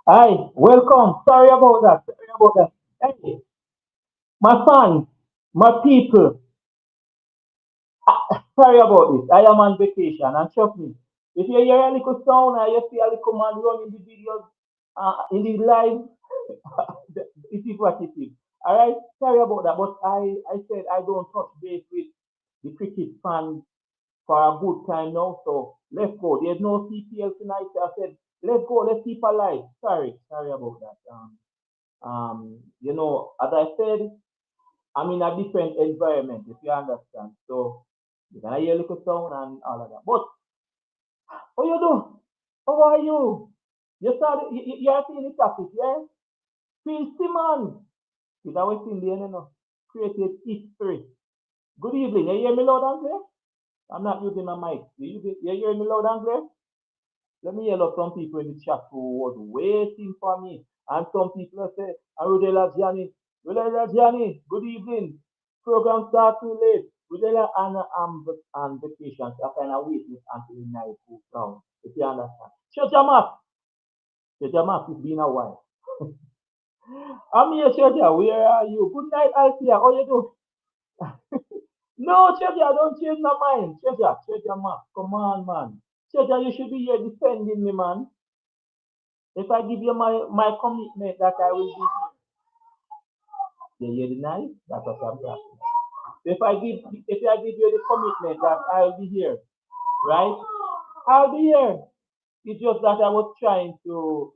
Hi, welcome. Sorry about that. Sorry about that. Hey, my fans, my people. Sorry about this. I am on vacation, and trust me, if you hear a little sound or you see a little man running the videos in the live, it is what it is. All right. Sorry about that, but I said I don't touch base with the cricket fans for a good time now. So let's go. There's no CPL tonight. So I said let's go. Let's keep alive. Sorry about that. As I said, I'm in a different environment, if you understand. So you can hear a little sound and all of that. But how you do? How are you? You are seeing the topic, yeah? Phil Simmons. Is our Indian, created history. Good evening. You hear me loud and clear? I'm not using my mic. You hear me loud and clear? Let me yell out some people in the chat who was waiting for me. And some people say, Rudela Gianni, good evening. Program start too late. Rudela Anna and vacation. So I kind of waiting until the night goes down. If you understand. Shut your mouth. Shut your mouth. It's been a while. I'm here, Cheja. Where are you? Good night, Althea. How you do? No, Cheja, don't change my mind. Cheja, man. Come on, man. Cheja, you should be here defending me, man. If I give you my commitment that I will be here, you deny? That's what I'm talking. If I give you the commitment that I'll be here, right? I'll be here. It's just that I was trying to.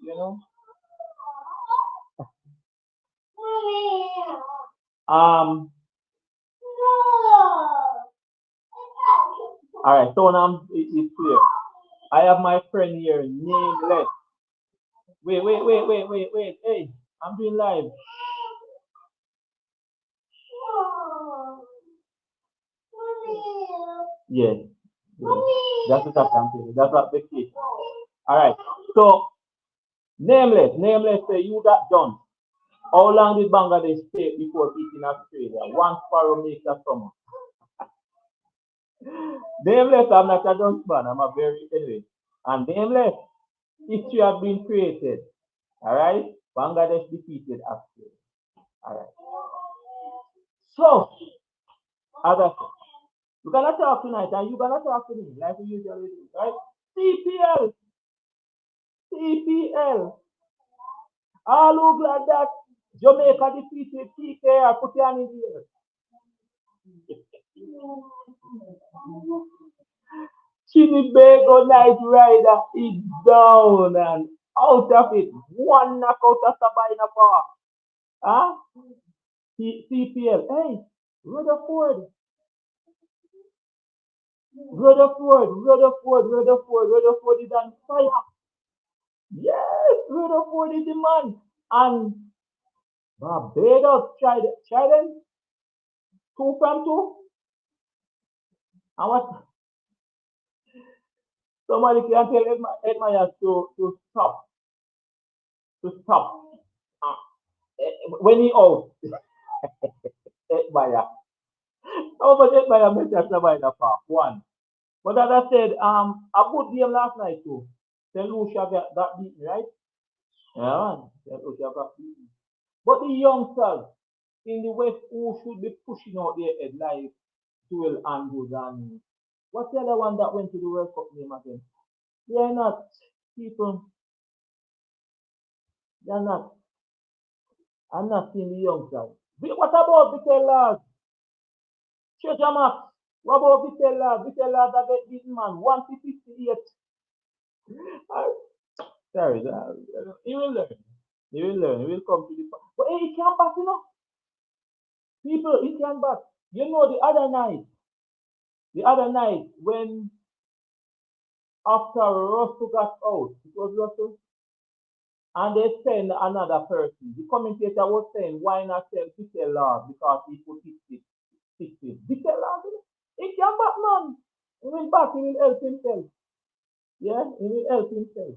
Um. All right. So now it's clear. I have my friend here, nameless. Wait. Hey, I'm doing live. Yes. Yes. That's what I'm saying. That's what the case. All right. So nameless. Say you got done. How long did Bangladesh take before beating Australia? One sparrow makes a summer. Nameless, I'm not a dustman. I'm a very anyway. And nameless, history has been created. All right. Bangladesh defeated Australia. All right. So, as I said, we're gonna talk tonight, and you're gonna talk to me like we usually do, right? CPL, CPL. All who glad that Jamaica defeated TKR, put your hand in the air. Chinibago Night Rider is down and out of it. One knockout of Sabina Park. Huh? CPL. Hey, Rutherford. Rutherford is on fire. Yes, Rutherford is the man. And Barbados tried them. Two from two. And what? Somebody can tell Edmire to stop. To stop. Uh, when he out, Edmire. How much Edmire made that Sabina Park? One. But as I said, a good game last night too. St. Lucia got beaten, right? Yeah, St. Lucia got beaten. But the youngsters in the West who should be pushing out their head like Joel Andrews and what's the other one that went to the World Cup game again? They are not people. They are not. I'm not seeing the youngsters. What about Vitellas? Treasure Max. What about Vitellas? Vitellas that get beaten man 158. Sorry, he will learn. He will learn. He will come to the point. But hey, he can't back, People, he can't back. The other night, when after Russell got out, it was Russell, and they send another person. The commentator was saying, why not tell Peter Lord because he put it. Peter Lord, he can't back, man. He will back, he will help himself. Yeah, he will help himself.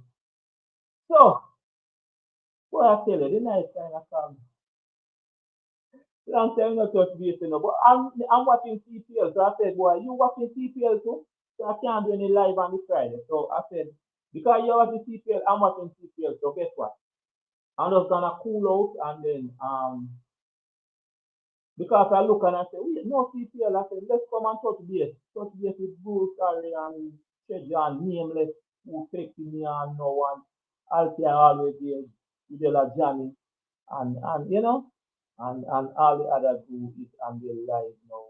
So, boy, I tell you, the night kind of come. Long time not touch base, but I'm watching CPL, so I said, boy, you watching CPL too? So I can't do any live on the Friday. So I said, because you're watching CPL, I'm watching CPL. So guess what? I'm just gonna cool out and then because I look and I say, wait, no CPL. I said, let's come and touch base with Bruce, Harry, and Chedja and Nameless, who texting me and no one. Alfie always there, Udela Johnny, and and all the others who is on their live now.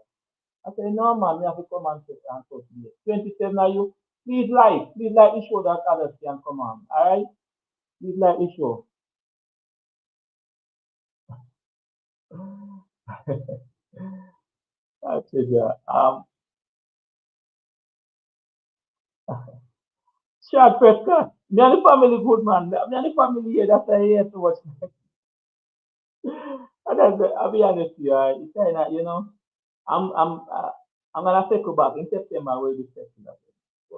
I say, no man, we have to come and touch base. 27 are you? Please like the show that others can come on. Alright? Please like the show. I said, yeah. Short Prescott. Me and the family good man. Me and the family here, that's why I hear so much. And I'll be honest with you, it's kind of, I'm gonna circle back in September. We'll be setting up. So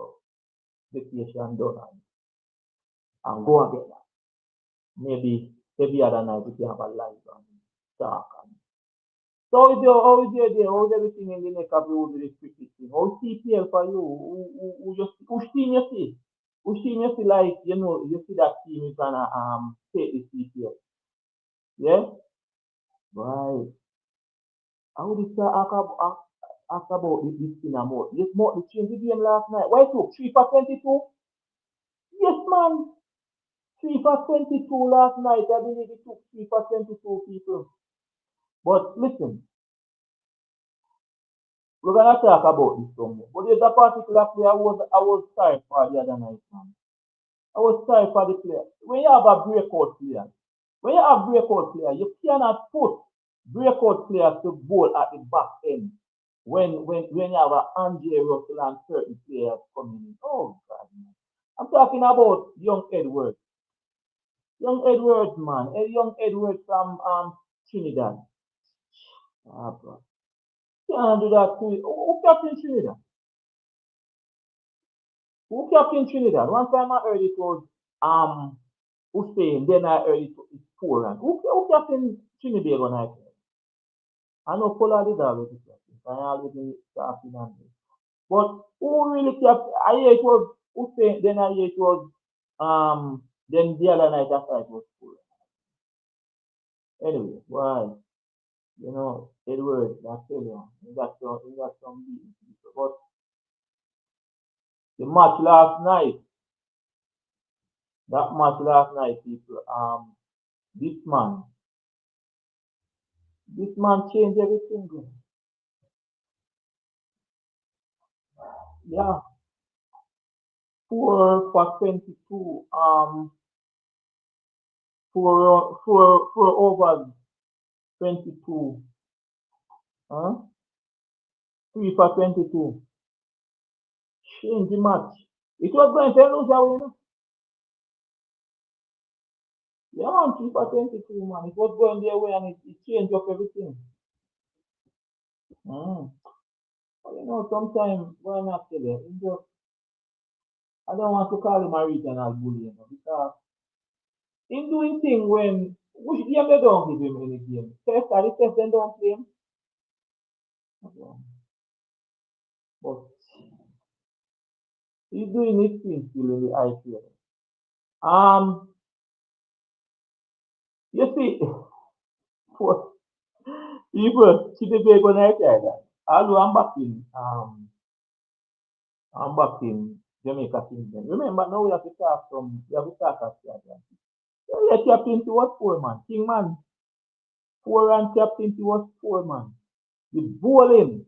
vacation done and go again. Maybe every other night we can have a live and talk. So how is everything in the neck of the woods with this cricket team? How's CPL for you? Who's team you see? Who's team you see like you see that team is gonna take the CPL? Yeah? Right. How did you ask about this thing about? Yes, more they changed the game last night. Why took 3 for 22? Yes man. 3 for 22 last night. I believe it took 3 for 22 people. But listen, we're gonna talk about this some more. But there's a particular player I was sorry for the other night, man. I was sorry for the player. When you have a breakout player, you cannot put breakout players to goal at the back end when you have a Andre Russell and certain players coming in. Oh God, man. I'm talking about young Edwards. Young Edwards, man. Young Edwards from Trinidad. Ah, bro. Can't do that to you. Who captain Trinidad? Who captain Trinidad? One time I heard it was Hussein, then I heard it was Foran. Who captain Trinidad on I think? I know Paula did that with the captain. I always been talking on this. But who really kept I hear it was Hussein, then I hear it was then the other night after it was Foran. Anyway, why? Edward, I tell you, he got some beating people. But the match last night, that match last night, people, this man, this man changed everything. Bro. Yeah, 4 for 22, four overs 22, huh? 3 for 22. Change the match. It was going to lose away, Yeah, man, 3 for 22, man. It was going their way and it changed up everything. Mm. But sometimes when I tell you, I don't want to call him a regional bully, because in doing thing when which game they don't give him any game. Test are the test they don't play him. But he's doing his thing still in the IPL. You see, for people, Chidebe United, although I'm back in Jamaica Kingdom. Remember now we have to talk as Stadium. Yeah, captaincy was 4 man. Kingman, 4 and captaincy was 4 man. The bowling.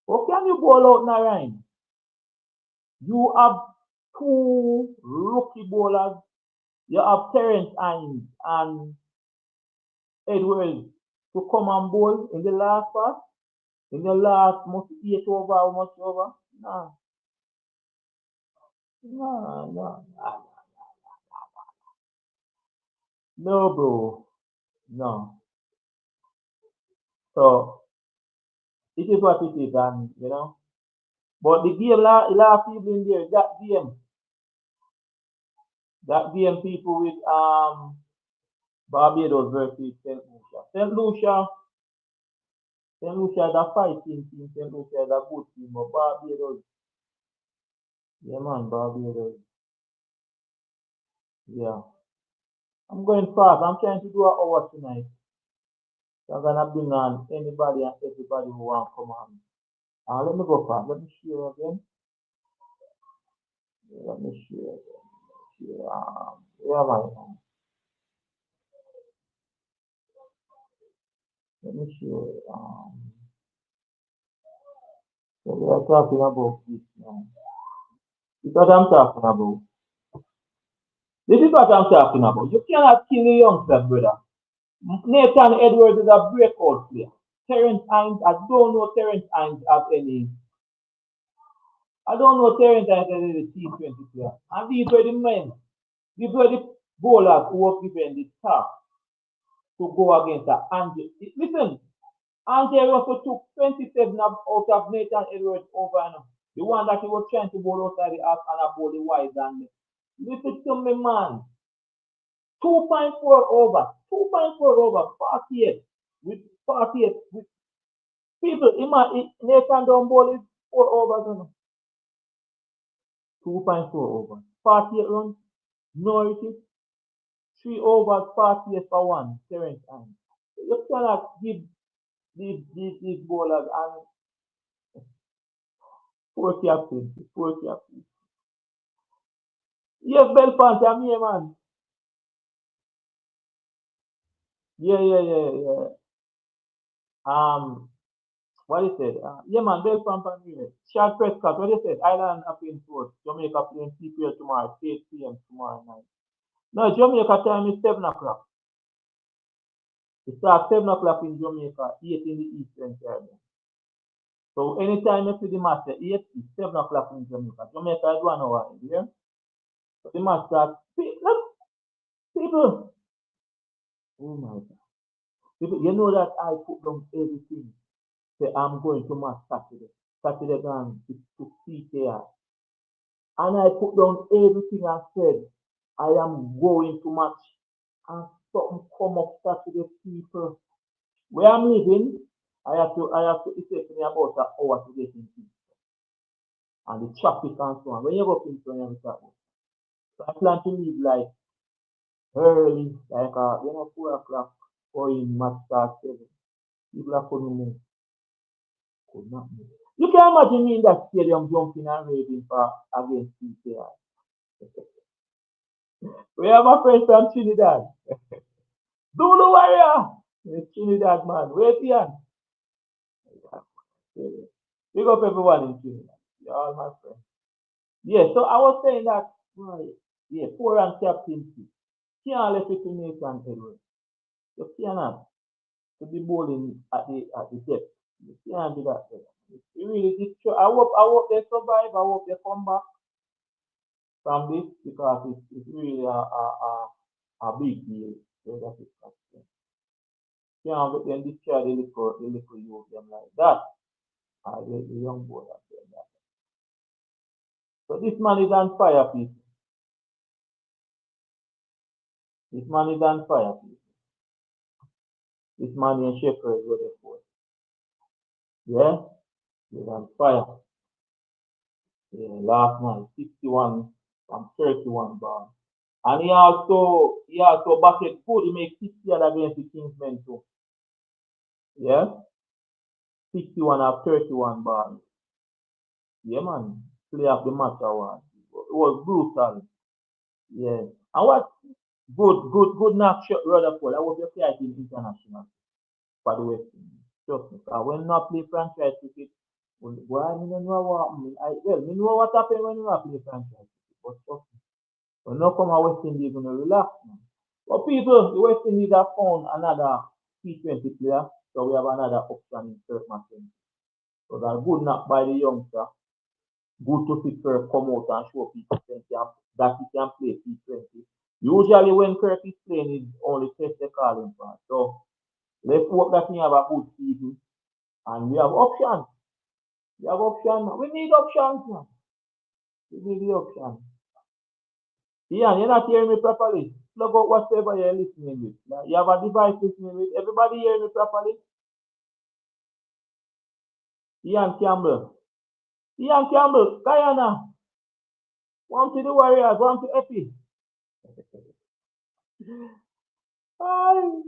How can you bowl out Narayan? You have 2 rookie bowlers. You have Terence Hines and Edwards to come and bowl in the last part. In the last must 8 over or much over. No, no, no, no, no, bro. No. So it is what it is, and. But the game last evening there, that game people with Barbados versus St. Lucia. St. Lucia is a fighting team. St. Lucia is a good team, but Barbados, yeah man, Barbados, yeah. I'm going fast. I'm trying to do an hour tonight. So I'm gonna bring on anybody and everybody who want to come on. Let me go fast. Let me share again. Let me share again. Share. Where am I now? Let me share. So we are talking about this now. This is what I'm talking about. This is what I'm talking about. You cannot kill a youngster, brother. Nathan Edwards is a breakout player. Terrence Hines, I don't know Terrence Hines have any. I don't know Terrence Hines has any T20 player. And these were the men. These were the bowlers who were given the task to go against that. And listen, Andre Russell took 27 out of Nathan Edwards over and the one that he was trying to bowl outside the arc and a bowl the wide and listen to me, man. 2.4 over, 2.4 over, 48 with 48 with people. Nathan don't bowl is 4 overs, 2.4 over, 48 runs, no it is 3 overs, 48 for 1, Terrence Hines. You cannot give these bowlers and 4 captains, 4 captains. Yes, Belfast, I'm here, man. Yeah. What he said? Yeah, man, Belfast, I'm here. Shad Prescott, what he said? Island up in Port, Jamaica playing CPL tomorrow, 8 p.m. tomorrow night. No, Jamaica time is 7 o'clock. It starts 7 o'clock in Jamaica, 8 in the Eastern Caribbean. So anytime you see the match at 8, it's 7 o'clock in Jamaica. Jamaica is 1 hour in here. So the match starts. People. Oh my God. People, you know that I put down everything. Say I'm going to match Saturday. Saturday going to CPL. And I put down everything I said. I am going to match. And something come up Saturday, people. Where I'm living, it takes me about an hour to get into and the traffic and so on. When you go into Kingston, so I plan to leave like early, like 4 o'clock or in match start 7. People are couldn't move. Could not move. You can imagine me in that stadium jumping and raving for against CPL. We have a friend from Trinidad. Zulu warrior! It's Trinidad man. Where's he at? Big up everyone in Trinidad. You're all my friends. Yeah, so I was saying that, right, yeah, 4 and captaincy. Can't let it to Nathan Edwards. You cannot to be bowling at the depth. You can't do that. You really destroy. I hope they survive. I hope they come back from this because it's really a big deal. So that is concerned. Can't let them destroy the little youth them like that. The young boy are doing that. So this man is on fire, people. This man is on fire, people. This man in Shepherd were the fourth. Yeah? He's on fire. Yeah, last night, 61 from 31 ball. And he also batted good. He made 60 against the Kingsmen too. Yeah? 61 of 31 ball. Yeah, man. Play of the match award. It was brutal. Yeah. And what good knock shot Rutherford. I was just fighting international for the West Indies. Trust me. When not play franchise cricket, well, I don't know what I know what happened when you not play franchise cricket. But trust me. When not come a West Indies gonna relax, man. But people, the West Indies have found another T20 player, so we have another option in Kirk McKenzie. So that good knock by the youngster. Good to see Kirk come out and show people that he can play T20. Usually when Kirk is playing, he's only test the calling part. So let's hope that we have a good season. And we have options. We have options. We need options, man. We need the options. Ian, you're not hearing me properly. Plug out whatever you're listening with. Like, you have a device listening with. Everybody hearing me properly? Ian Campbell. Ian Campbell, Guyana. One to the Warriors, one to Epi. Ay,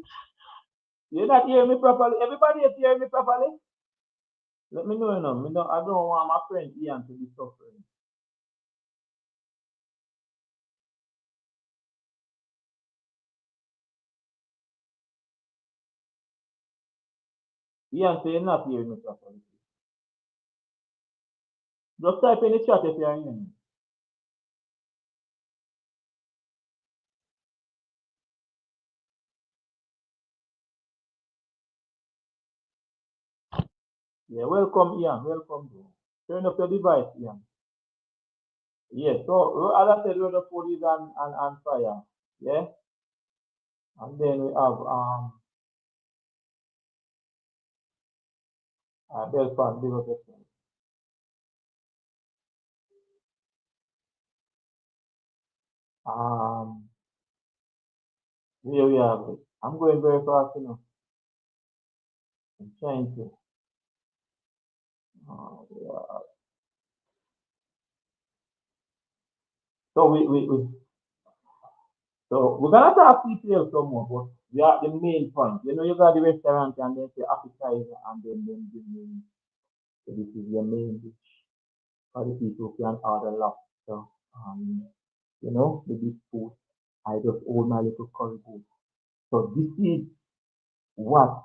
you're not hearing me properly. Everybody is hearing me properly. Let me know, you know. I don't want my friend Ian to be suffering. Ian, say you're not hearing me properly. Just type in the chat if you're hearing me. Yeah, welcome, Ian. Welcome, bro. Turn up your device, Ian. Yes, so as I said, the food is on fire. Yeah, and then we have Belfast, big up yourself. Um, here we have it. I'm going very fast, you know. I'm trying to. Yeah. So so we're gonna talk CPL some more, but we are the main point. You know, you got the restaurant and then the appetizer and then the main. So this is your main dish for the people who can order lobster. You know, the big food. I just hold my little curry bowl. So this is what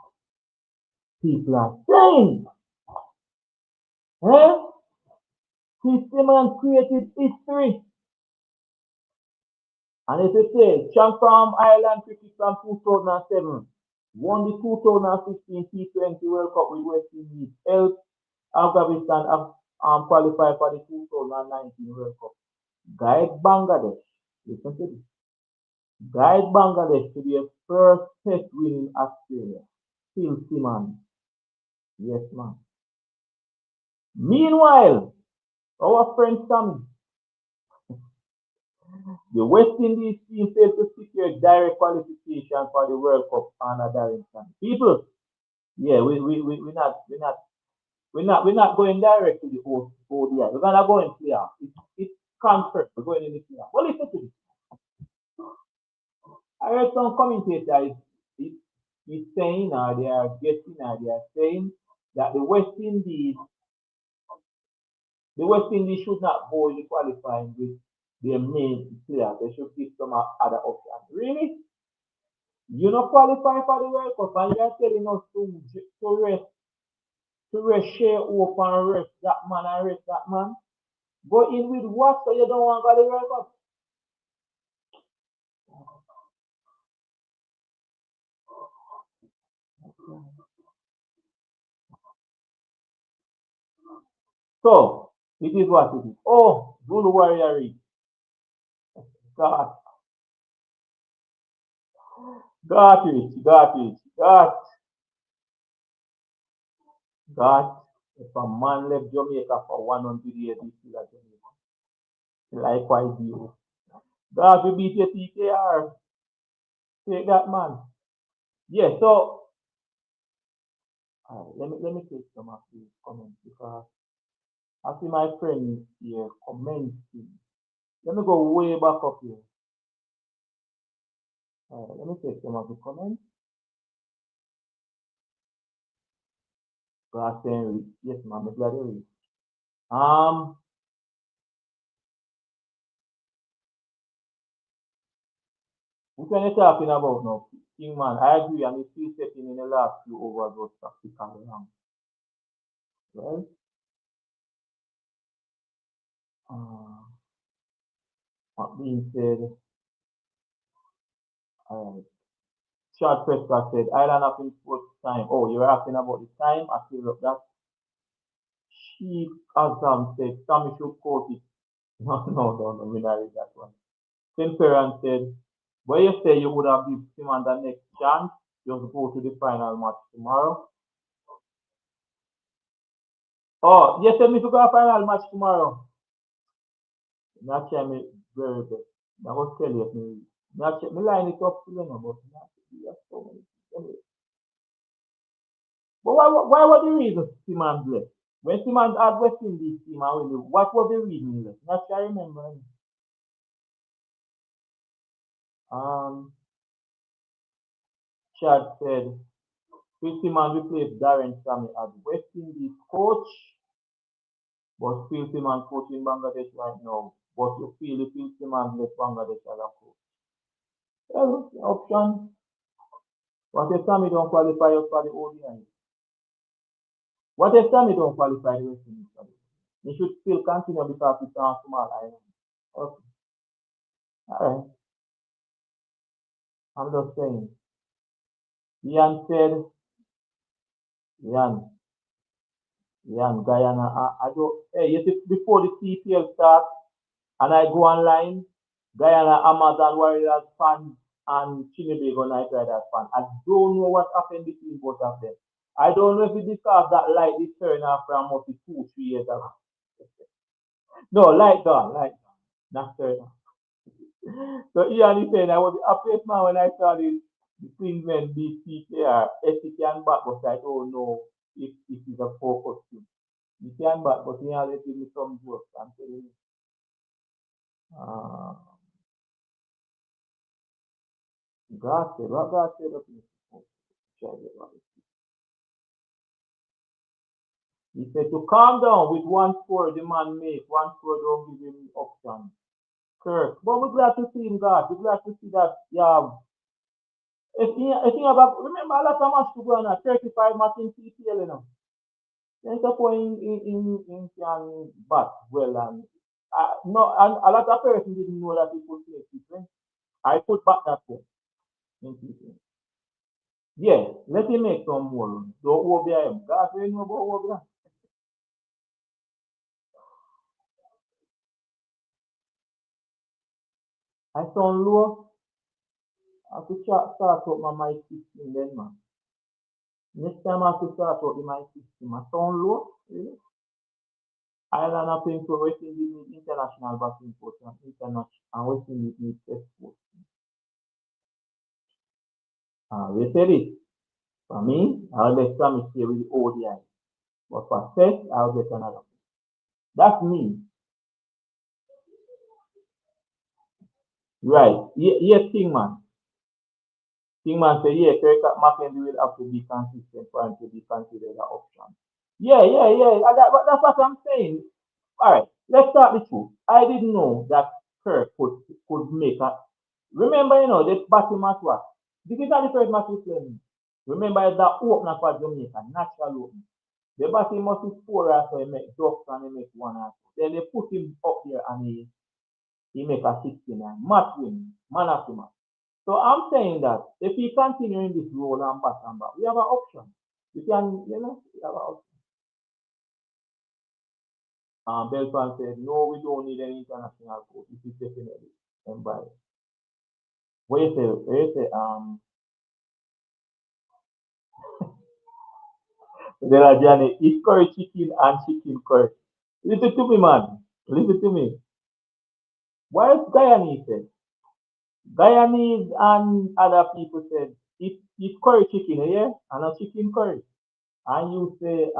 people are saying. Eh? Phil Simmons created history. And if you say, Champ from Ireland cricket from 2007, won the 2016 T20 World Cup with West Indies, helped Afghanistan qualify for the 2019 World Cup. Guide Bangladesh, listen to this, guide Bangladesh to their first test win in Australia. Phil Simmons, yes man. Meanwhile, our friend Sammy, the West Indies team failed to secure direct qualification for the World Cup under Darrington. People, yeah, we're not going direct to the ODI. We're gonna go in playoff. It's confirmed. We're going in the playoff. Well, listen to this. I heard some commentators is saying or they are guessing or they are saying that the West Indies should not hold the qualifying with their main players. They should give some other options. Really? You not qualify for the World Cup and you're telling us to rest share hope and rest that man and rest that man. Go in with what so you don't want to go to the World Cup? So it is what it is. Oh, Zulu Warrior Reed. God, God. If a man left Jamaica for 100 years, he's still at Jamaica. Likewise you. God will beat your TKR. Take that man. Yeah, so let me take some of these comments because I see my friend here commenting. Let me go way back up here. Let me take some of the comments. God saying, yes, ma'am, I'm glad you read. What are you talking about now? King man, I agree, and he's still setting in the last few overs was tactical wrong. Right? Uh, that being said, uh, Chad Prescott said, Island of sports time. Oh, you're asking about the time? I feel like that. Chief Azam said, Sammy should quote it. No, we not read that one. Tim Perrin said, where you say you would have given him the next chance, just go to the final match tomorrow. Oh, yes, tell me to go to final match tomorrow. Not try me very best. That was tell you me. Not check me line it up to you know, but not yes, so many. Anyway. But why was the reason Simmons left? When Simmons had West Indies team and win, what was the reason he left? Not sure I remember. Um Chad said, Phil Simmons replaced Sammy as West Indies coach, but Phil Simmons coaching Bangladesh right now. But you feel if Phil Simmons left Bangladesh as a coach. Well, option. What if Sammy don't qualify us for the ODI? What if Sammy don't qualify the West Indies for the ODI? He should still continue because it's on small island. Okay. Alright. I'm just saying. Ian said, Ian, Guyana, I don't, hey, you see, before the CPL starts, and I go online, Guyana, Amazon Warriors fans and Trinidad Night Riders fans. I don't know what happened between both of them. I don't know if it's because that light is turned off from maybe 2, 3 years ago. No, light gone, not turned off. So Ian is saying I was the happiest man when I saw the Queensmen beat PKR, SC can back, but I don't know if it is a focus team. He can back, but he always give me some jokes. I'm telling you. God said, what God said of me? He said to calm down with 1 score the man make, 1 score don't give him option. Kirk. But we're glad to see him, God. We're glad to see that, yeah. If you remember a lot of match to go on 35 match in CPL, you know. There's a point in can bat well and no, and a lot of persons didn't know that he could play CPL. I put back that point in CPL. Yeah, let him make some more runs. Don't go behind him. God, you know about over there. I sound low. I have to start out my mic system then, man. Next time I have to start out the mic system. I sound low. Really? Ireland are playing for West Indies need international batting coach and international and West Indies need test coach. We said it. For me, I'll let Sammy stay with the ODI. But for test, I'll get another. That's me. Right. Yes, Kingman. Kingman said, yeah, Kirk McKenzie will have to be consistent for him to be considered an option. Yeah. But that's what I'm saying. All right, let's start the truth. I didn't know that Kirk could make a. Remember, the batting match what? This is not the first match we played. Remember that opener for Jamaica, natural opener. The batting must be 4 so he make ducks and he make 1 or 2. Then they put him up there and he make a 69. Match win, man after match. So I'm saying that if we continue in this role and back, we have an option. We can, we have an option. Belfast said, no, we don't need any international coach. This is definitely embarrassing. What you say, there are Johnny, it's curry chicken and chicken curry. Listen to me, man. Listen to me. Why is Guyanese said? Guyanese and other people said, it's curry chicken, yeah? And a chicken curry. And you say,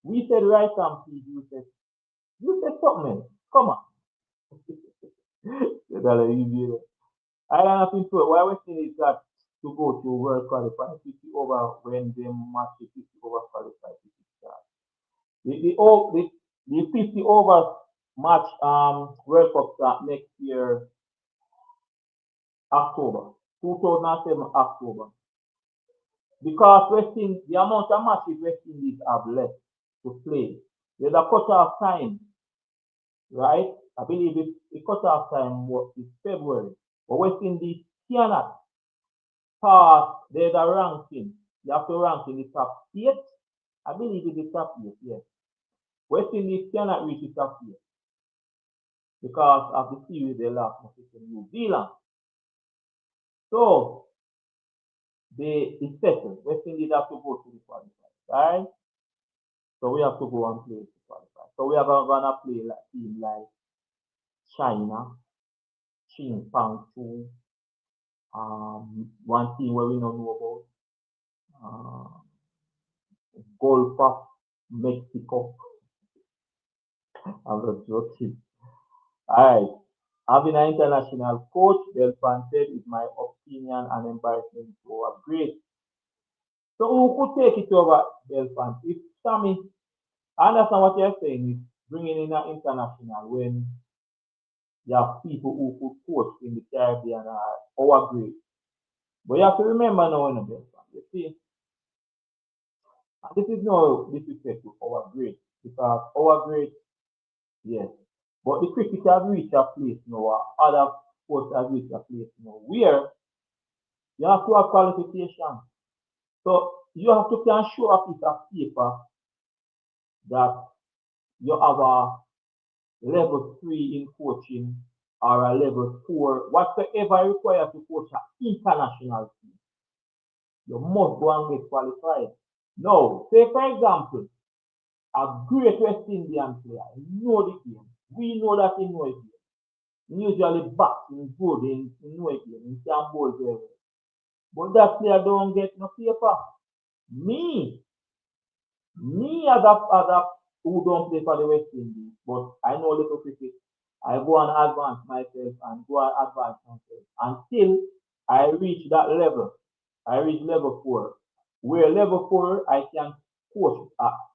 we said rice and peas, you said something else. Come on. That's easy. I don't have to why we're saying is that to go to World Qualifier 50 over when they match the 50 over qualifier 50 start. The 50 over match World Cup start next year October. 2007 October. Because the amount of matches West Indies have left to play. There's a cut-off time, right? I believe the cut-off time is February. But West Indies cannot pass. There's a ranking. You have to rank in the top 8. I believe it's the top 8, yes. West Indies cannot reach the top 8 because of the series they lost to New Zealand. So, it's settled. West Indies have to go to the qualifier, right? So we have to go and play to qualify. So we are gonna play like team like China, Ching Pang Chu, one team where we don't know about, Gulf of Mexico. I'm not joking. Alright. Having an international coach, Belfan said, is my opinion and embarrassment to upgrade. So who could take it over, Belfan? If Sammy, I understand what you're saying, is bringing in an international when you have people who could coach in the Caribbean are our grade. But you have to remember now, Belfan, you see, and this is no disrespect to our grade, because our grade, yes, but the cricket have reached a place now, or other sports have reached a place now, where you have to have qualification. So you have to can show a piece of paper that you have a level 3 in coaching or a level 4, whatsoever required to coach an international team. You must go and get qualified. Now, say for example, a great West Indian player, he know the game. We know that he knows it. He usually bats in good, in know it, he can bowl very well. But that player don't get no paper. Me, me as a who don't play for the West Indies, but I know little cricket. I go and advance myself and go and advance myself until I reach that level. I reach level 4, where level 4 I can coach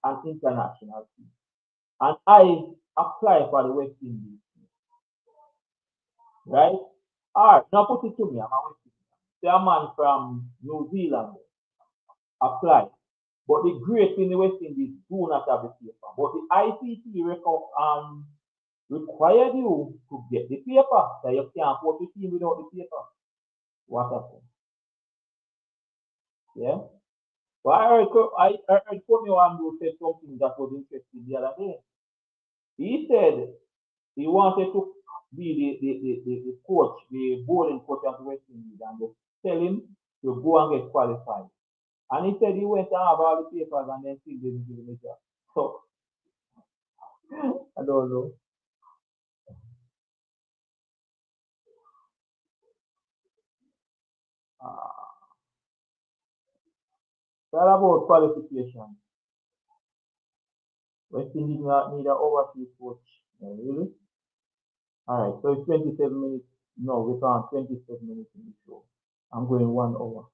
an international team, and I apply for the West Indies, right? All right, now put it to me. I'm a West Indian. Say a man from New Zealand apply. But the great in the West Indies do not have the paper. But the ICT required you to get the paper. That you can't put the team without the paper. What happened? Yeah. But I heard Tony Wambu said something that was interesting the other day. He said he wanted to be the coach, the bowling coach of the West Indies, and they tell him to go and get qualified. And he said he went and have all the papers and then still didn't give him a job. So I don't know. Uh, What about qualification? West Indies need an overseas coach. Really? Alright, so it's 27 minutes. No, we can't. 27 minutes in the show. I'm going 1 hour.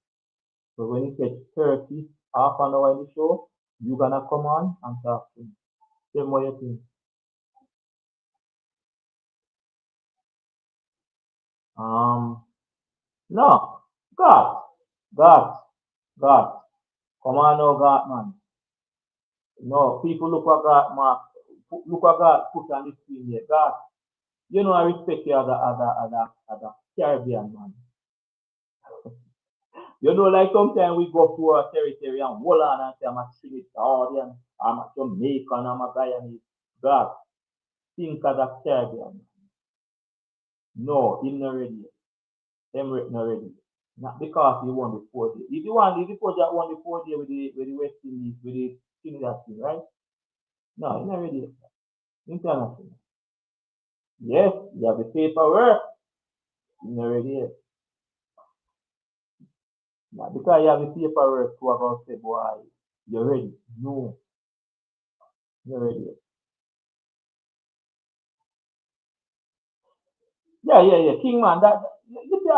So when it gets 30, half an hour in the show, you're gonna come on and talk to me. Tell me what you think. Um, no. God. God. God. Come on now, God, man. No, people look at God, man. Look at God put on the screen here. God, you know, I respect you as a Caribbean man. You know, like sometimes we go to a territory and hold on and say, I'm a Trinidadian, I'm a Jamaican, I'm a Guyanese. God, think as a Caribbean. No, him not ready. Emirates not ready. Not because he won the 4 day. If you want, if the coach that won the 4 day with the West Indies, with the Trinidad team, right? No, he's not ready. International. Yes, you have the paperwork. He's not ready yet. Not because you have the paperwork to about say, boy, you're ready. No, you're ready yet. Yeah, yeah, yeah. King man, you see,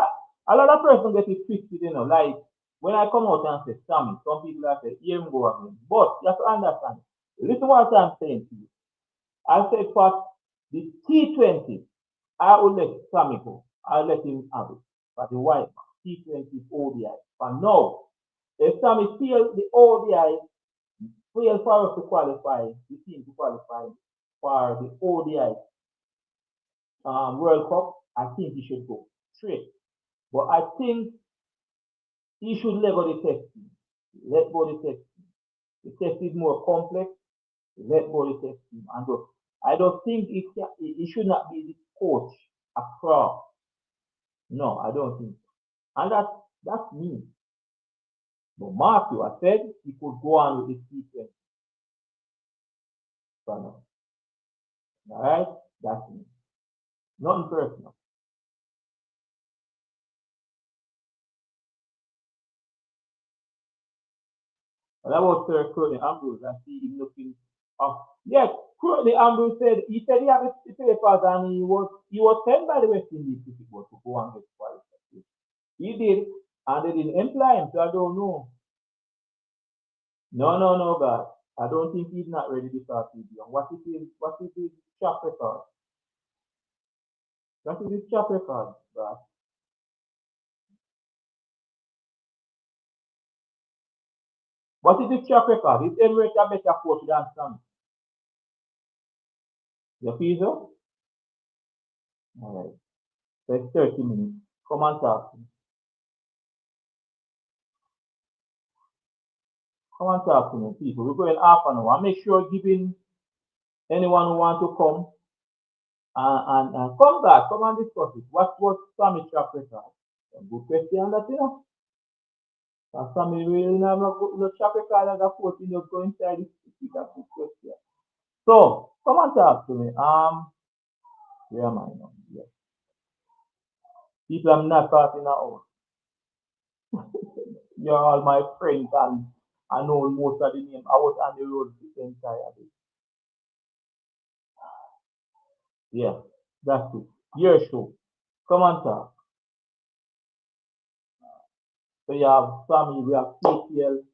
a lot of person get it twisted, you know. Like when I come out and say Sammy, some people are say, here him go again. But you have to understand. Listen what I'm saying to you. I said for the T20, I will let Sammy go. I'll let him have it. For the white T20 ODI. But no, if Sammy fail the ODI, fail for us to qualify, the team to qualify for the ODI World Cup, I think he should go straight. But I think he should let go the testing. Let go the testing. The test is more complex. Let go the testing. And I don't think it should not be the coach across. No, I don't think so. And that's me. But Matthew, I said he could go on with the sequence. All right? That's me. Nothing personal. What about Sir Curly Ambrose? I see him looking off. Yes, Currently, Ambrose said he said he had the papers and he was sent by the West Indies cricket board to go and get qualified. He did, and they didn't employ him, so I don't know. No, no, no, God. I don't think he's not ready to start with you. What is his track record? What is his track record, God? What is his track record? Is Emirates a better coach than Sam? You feel so? All right. So it's 30 minutes. Come and talk to me. Come and talk to me, people. We're going half an hour. Make sure giving anyone who want to come and come back, come and discuss it. What's Sammy's track record? A good question that you know. Sammy really have a good track record as a coach, go inside this. That's a good question. So come and talk to me. Where am I now? Yes. People I'm not passing out. You're all my friends and I know most of the name. I was on the road this entire day. Yeah, that's it. Your show. Come and talk. So you have Sammy, we have CPL,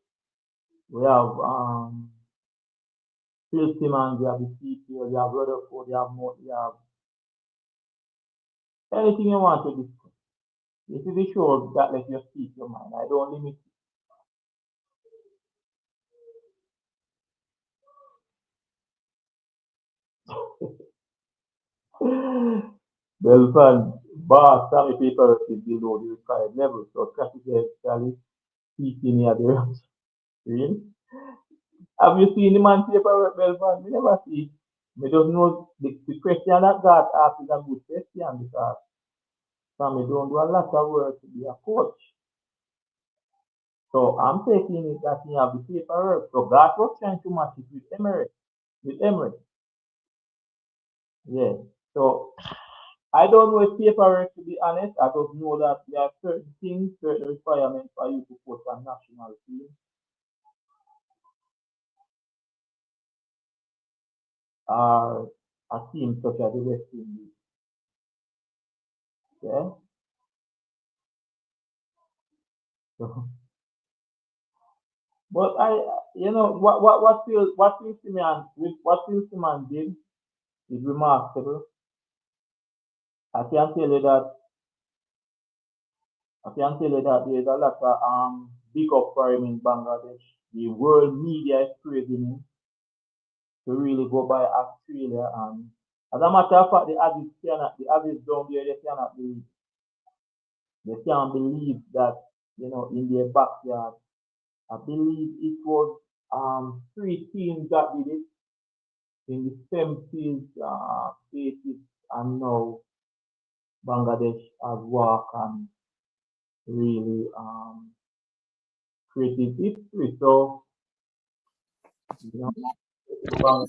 we have Phil Simmons, we have the CPL, we have Rutherford, we have more, we have anything you want to discuss. This is the show that let you speak your mind. I don't limit you. Well, fun. Bar Sammy paper is below the required level, so categorically speaking here there. Really? Have you seen the man paperwork, Belfast? We never see. We don't know the question that God asked is a good question because Sammy don't do a lot of work to be a coach. So I'm taking it that he have the paperwork. So God was trying to match it with Emirates. With Emirates. Yeah. So I don't know if paperwork to be honest. I just know that there are certain things, certain requirements for you to coach a national team. A team such as the West Indies. Yeah. So, but Phil Simmons did is remarkable. I can tell you that there's a lot of big up for him in Bangladesh. The world media is praising him to really go by Australia, and as a matter of fact the Aziz down there they can't believe that in their backyard. I believe it was three teams that did it in the same field basis, and now Bangladesh has worked and really created history. So you know, Bang-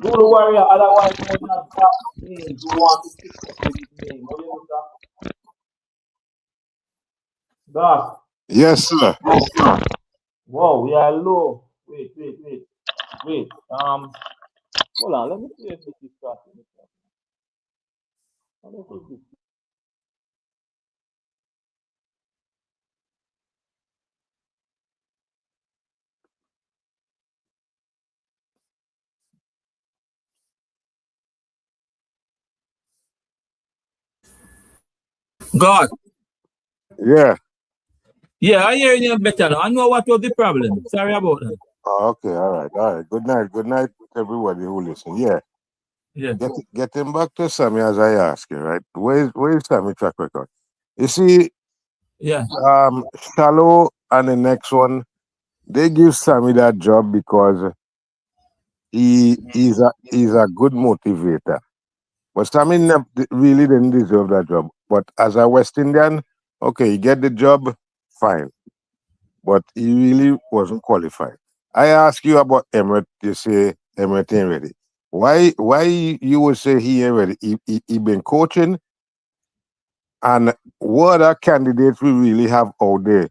good warrior, otherwise known as that name. You want to pick up with his name? What you know, that? Yes, sir. Whoa, we are low. Wait. Hold on. Let me see if this is starting. Let me see if this God. Yeah. Yeah, I hear you better now. I know what was the problem. Sorry about that. Okay. All right. All right. Good night. Good night, everybody who listen. Yeah. Yeah. Getting back to Sammy as I asked you, right? Where is Sammy track record? You see, Yeah. Shallow and the next one, they give Sammy that job because he's a good motivator. But Sammy really didn't deserve that job. But as a West Indian, okay, he get the job, fine. But he really wasn't qualified. I ask you about Emirates, you say Emirates ain't ready. Why you would say he ain't ready? He been coaching, and what other candidates we really have out there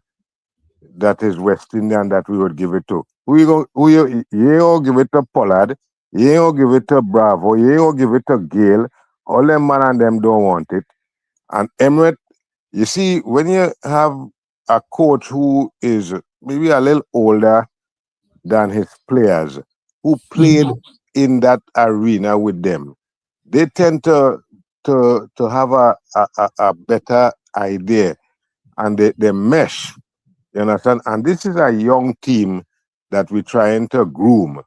that is West Indian that we would give it to? you ain't gonna give it to Pollard, you ain't gonna give it to Bravo, you ain't gonna give it to Gale. All them man and them don't want it. And Emirates, you see, when you have a coach who is maybe a little older than his players, who played in that arena with them, they tend to have a better idea, and they mesh. You understand? And this is a young team that we're trying to groom.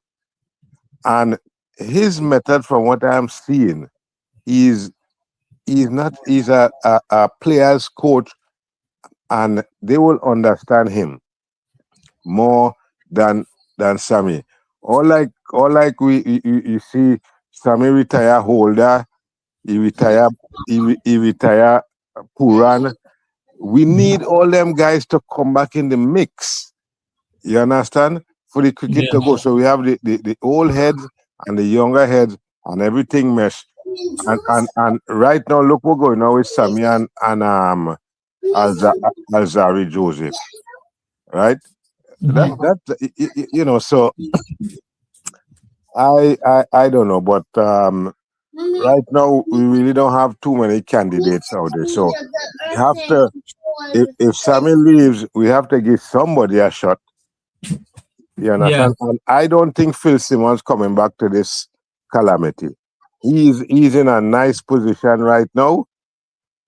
And his method, from what I'm seeing, is he's a player's coach, and they will understand him more than Sammy. Or like you see Sammy retire Holder, he retire Puran. We need all them guys to come back in the mix. You understand? For the cricket to go. So we have the old heads and the younger heads and everything mesh. And right now, look what's going on with Sammy and Alzari Joseph. Right? That so I don't know, but right now we really don't have too many candidates out there. So we have to, if Sammy leaves, we have to give somebody a shot. You understand? And I don't think Phil Simmons coming back to this calamity. He's in a nice position right now.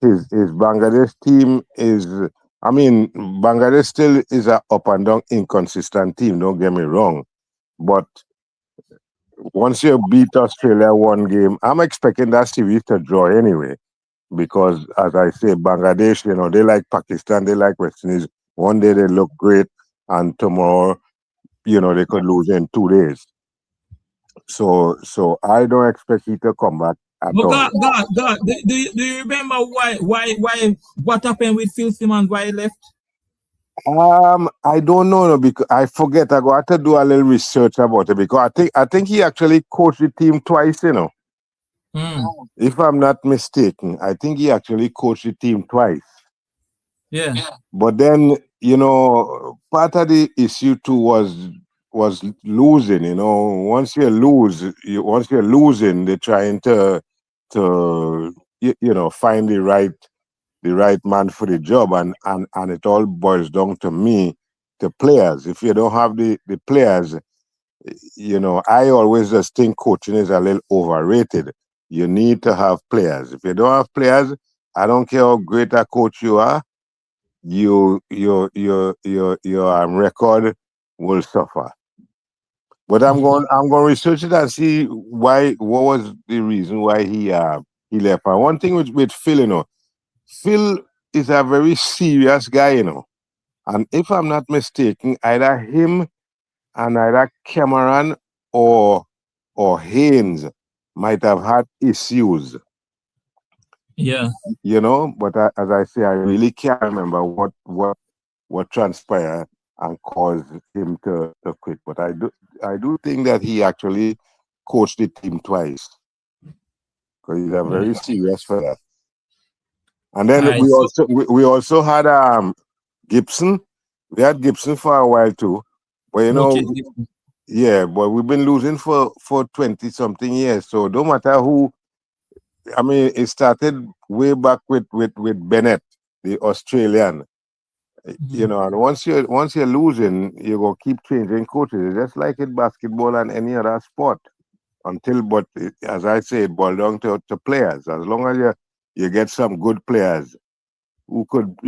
His Bangladesh team is, I mean, Bangladesh still is a up and down inconsistent team, don't get me wrong. But once you beat Australia one game, I'm expecting that series to draw anyway. Because as I say, Bangladesh, they like Pakistan, they like West Indies. One day they look great, and tomorrow, they could lose in 2 days. So I don't expect he to come back at all. God, do you remember why what happened with Phil Simmons, why he left? I don't know, no, because I forget. I got to do a little research about it, because I think he actually coached the team twice, If I'm not mistaken, I think he actually coached the team twice. Yeah. But then, part of the issue too was losing. Once you're losing, they're trying to find the right man for the job, and it all boils down to me, to players. If you don't have the players, I always just think coaching is a little overrated. You need to have players. If you don't have players, I don't care how great a coach you are, your record will suffer. But I'm going to research it and see what was the reason why he left. And one thing with Phil, Phil is a very serious guy, And if I'm not mistaken, either him and either Cameron or Haynes might have had issues. Yeah. But as I say, I really can't remember what transpired and caused him to quit. But I do think that he actually coached the team twice, because he's a very serious fella. And then we also had Gibson. We had Gibson for a while too, but but we've been losing for 20 something years. So don't matter who. I mean, it started way back with Bennett, the Australian. And once you're losing, you go keep changing coaches. It's just like in basketball and any other sport. But as I say, it boils down to players. As long as you get some good players who could,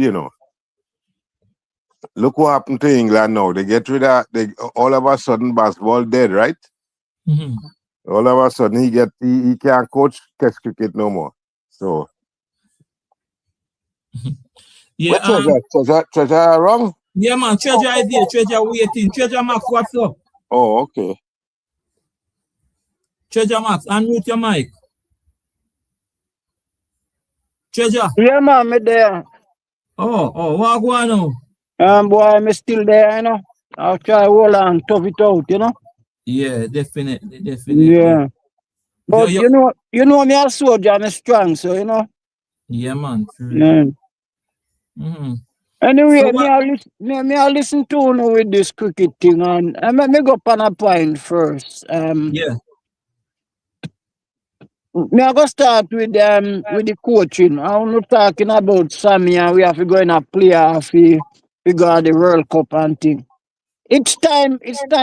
look what happened to England now. They get rid of, all of a sudden basketball dead, right? All of a sudden he can't coach Test cricket no more. So yeah, Treasure wrong? Yeah, man, Treasure idea, Treasure waiting. Treasure Max, what's up? Oh, okay. Treasure Max, unmute your mic. Treasure. Yeah, man, me there. Oh, what going on? Boy, I'm still there, I'll try hold on, tough it out, Yeah, definitely. Yeah. But you know me a soldier, I'm strong, so Yeah, man. Yeah. Anyway, So what? me I listen to you with this cricket thing, and me go on a point first. Yeah. Me I go start with the coaching. I'm not talking about Sammy, and we have to go in a player we go the World Cup and thing. It's time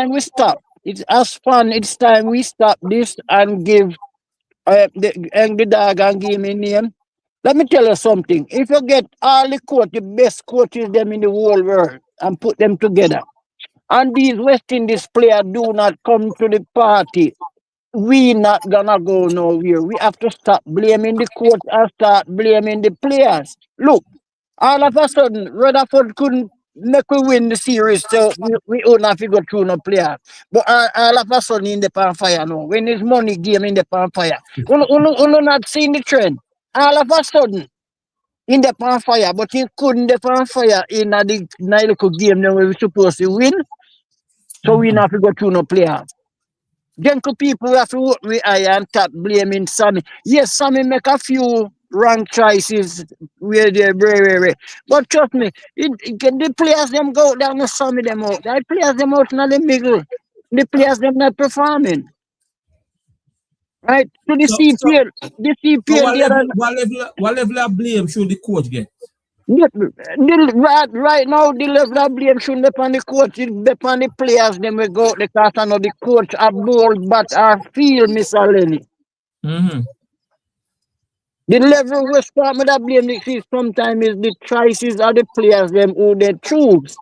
we stop. It's as fun. It's time we stop this and give the dog and give him a name. Let me tell you something. If you get all the best coaches them in the whole world, and put them together, and these West Indies players do not come to the party, we not gonna go nowhere. We have to stop blaming the coach and start blaming the players. Look, all of a sudden, Rutherford couldn't make we win the series, so we don't have to go through no player. But all of a sudden, in the pan fire now, when it's money game in the pan fire, you not seeing the trend. All of a sudden, in the pan fire, but he couldn't the pan fire in the little game that we were supposed to win, so we not have to go through no player. Then could people have to work with I and start blaming Sammy. Yes, Sammy make a few wrong choices where they very. But trust me, get the players them go down and Sammy them out. The players them out in the middle. The players them not performing. Right? To the So so CPL. The so CPL what the other level of blame should the coach get? right now the level of blame shouldn't be on the coach, it be on the players them we go out the cast and the coach a bold but a feel Mr. Lenny. Mm-hmm. The level we start with that blame this is sometimes is the choices of the players them who they choose.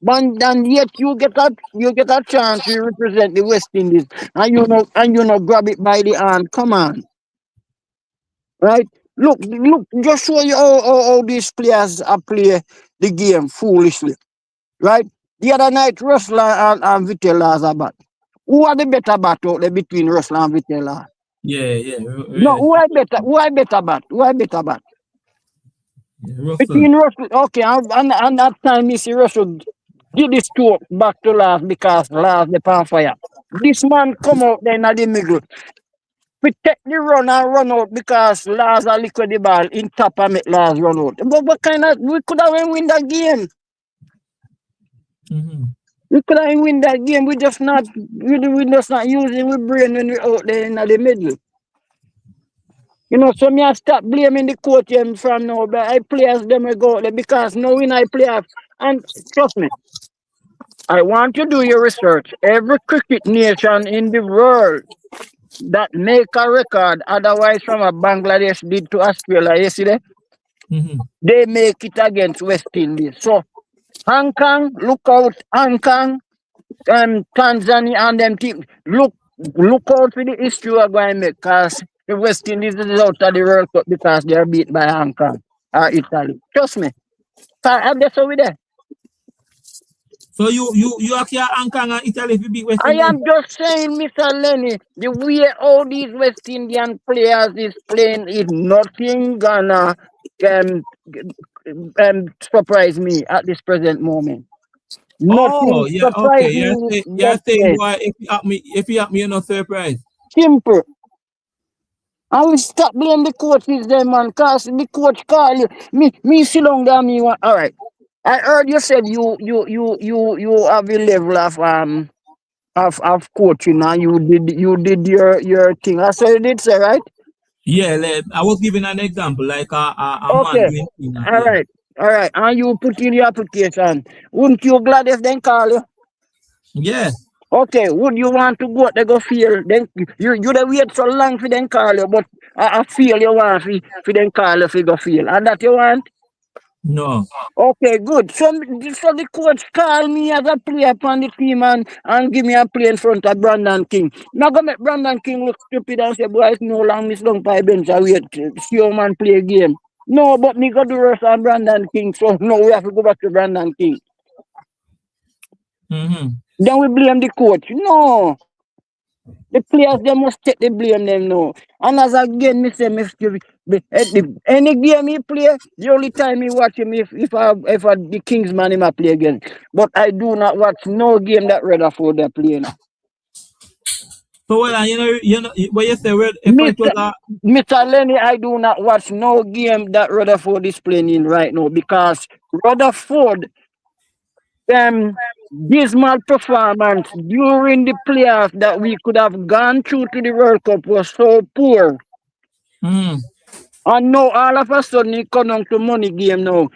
But and yet you get a chance to represent the West Indies and you know grab it by the hand. Come on. Right? Look, just show you how these players are play the game foolishly. Right? The other night Russell and Vittel are bat. Who are the better bat out there between Russell and Vittel? Yeah. No, who I better bat? Who I better bat? Russell. Between Russell, okay, and that time you see Russell did the stroke back to last because last the pan fire. This man come out there in the middle. We take the run and run out because last a liquid the ball in top and make last run out. But what kind of we could have win that game. Mm-hmm. We could have win that game. We just not using we brain when we out there in the middle. You know, so me I stop blaming the coach from now, but I players them will go out there because now when I play off, and trust me, I want you to do your research. Every cricket nation in the world that make a record, otherwise from a Bangladesh did to Australia yesterday, Mm-hmm. they make it against West Indies. So Hong Kong, look out, Hong Kong, Tanzania and them team, look out for the history we're going to make because the West Indies is out of the World Cup because they are beat by Hong Kong or Italy. Trust me. I'm just over there. So you are here Hong Kong and Italy if you beat West I Indies? am just saying, Mr. Lenny, the way all these West Indian players is playing is nothing gonna um, surprise me at this present moment. Oh, Nothing yeah, okay. surprising You're that saying way. boy, if you at me, you're not surprised. Simple. I will stop blame the coaches then, man, cause the coach call you. Me sit down there, me want, all right. I heard you said you have a level of coaching and you did your thing. I said you did say right? Yeah, I was giving an example, like a man Okay. doing things. All Yeah. right. All right. And you put in your application. Wouldn't you glad if they call you? Yeah. Okay, would you want to go out there go feel? Then you the wait so long for them call you, but I feel you want for them call you for go feel. And that you want? No. Okay, good. So the coach call me as a player upon the team and give me a play in front of Brandon King. Now go make Brandon King look stupid and say, boy, it's no long miss long by bench and wait, see your man play a game. No, but me go do worse on Brandon King, so no, we have to go back to Brandon King. Mm-hmm. Then we blame the coach. No. The players they must take the blame them now. And as again, me say any game he play, the only time he watch him if the Kingsman him a play again. But I do not watch no game that Rutherford they play now. So well, you know, what you say, well, if it was Mr. a, Mr. Lenny, I do not watch no game that Rutherford is playing in right now because Rutherford, dismal performance during the playoffs that we could have gone through to the World Cup was so poor. mm, And now all of a sudden it come down to money game now.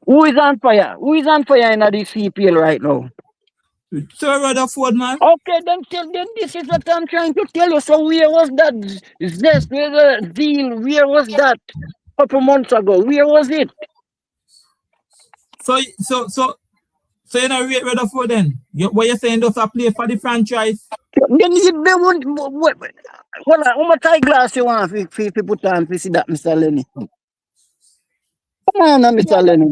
Who is on fire? Who is on fire in the CPL right now? Sir Rutherford, man. Okay, then this is what I'm trying to tell you. So where was that zest? Where the zeal? Where was that a couple months ago? Where was it? So, so you know, rate Rutherford then? What you saying, does a play for the franchise? Then they won't. What? How much eyeglass you want for put on to see that, Mr. Lenny? Come on, now, Mr. Lenny.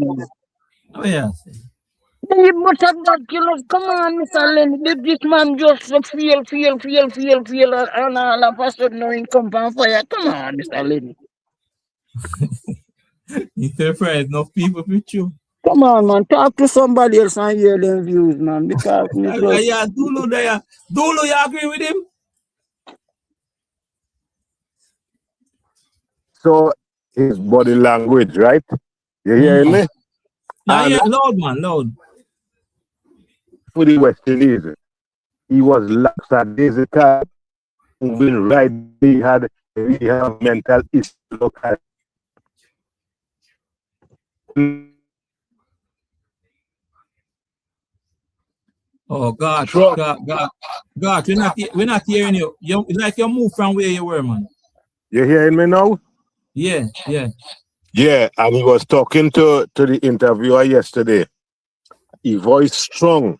Oh, yeah. Then you must have that, come on, Mr. Lenny. This man just feel, and all of a sudden now he come from fire. Come on, Mr. Lenny. You surprised enough people with you. Come on, man. Talk to somebody else and hear them views, man. Because me just Yeah, Dulu there. Dulu, you agree with him? So his body language, right? You hearing me? Yeah, And yeah, loud, man, loud. for the West Indies, he was lackadaisical, moving right. He have mental issues. Local. Oh, God, Trump. God, we're not hearing you. You like you move from where you were, man. You hearing me now? Yeah, yeah. Yeah, and he was talking to the interviewer yesterday. He voiced strong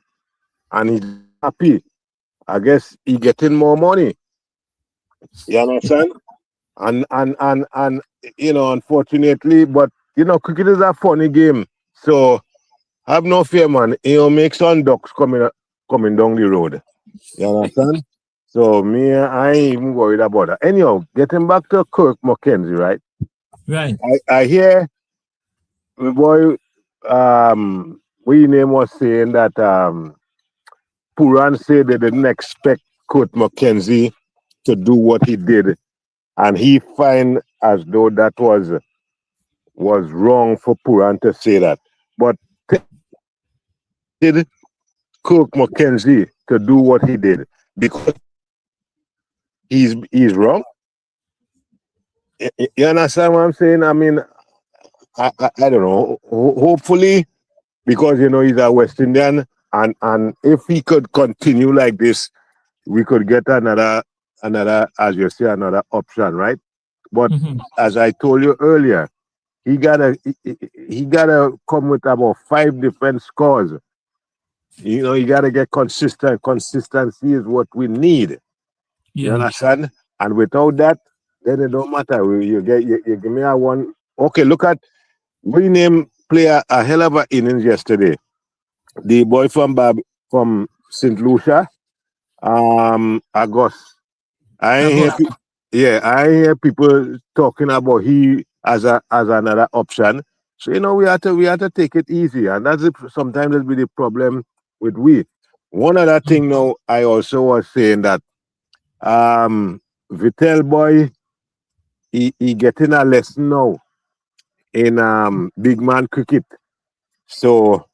and he's happy. I guess he getting more money. You understand? And you know, unfortunately, but you know, cricket is a funny game. So have no fear, man. He'll make some ducks coming down the road. You understand? So me, I ain't even worried about that. Anyhow, getting back to Kirk McKenzie, right? Right. I hear the boy we name was saying that Puran said they didn't expect Kurt McKenzie to do what he did, and he find as though that was wrong for Puran to say that. But did Kirk McKenzie to do what he did because he's wrong? You understand what I'm saying? I mean, I don't know. Hopefully, because you know he's a West Indian, and if he could continue like this, we could get another, as you say, another option, right? But as I told you earlier, he gotta come with about 5 different scores. You know, you gotta get consistent. Consistency is what we need. You Yeah. understand? And without that, then it don't matter. You give me a one. Okay, look at we name player a hell of a innings yesterday. The boy from St. Lucia, August. I ain't hear, I ain't hear people talking about he as another option. So you know we have to take it easy, and sometimes that'll be the problem with we. One other thing now, I also was saying that Vitel boy, he getting a lesson now in big man cricket. So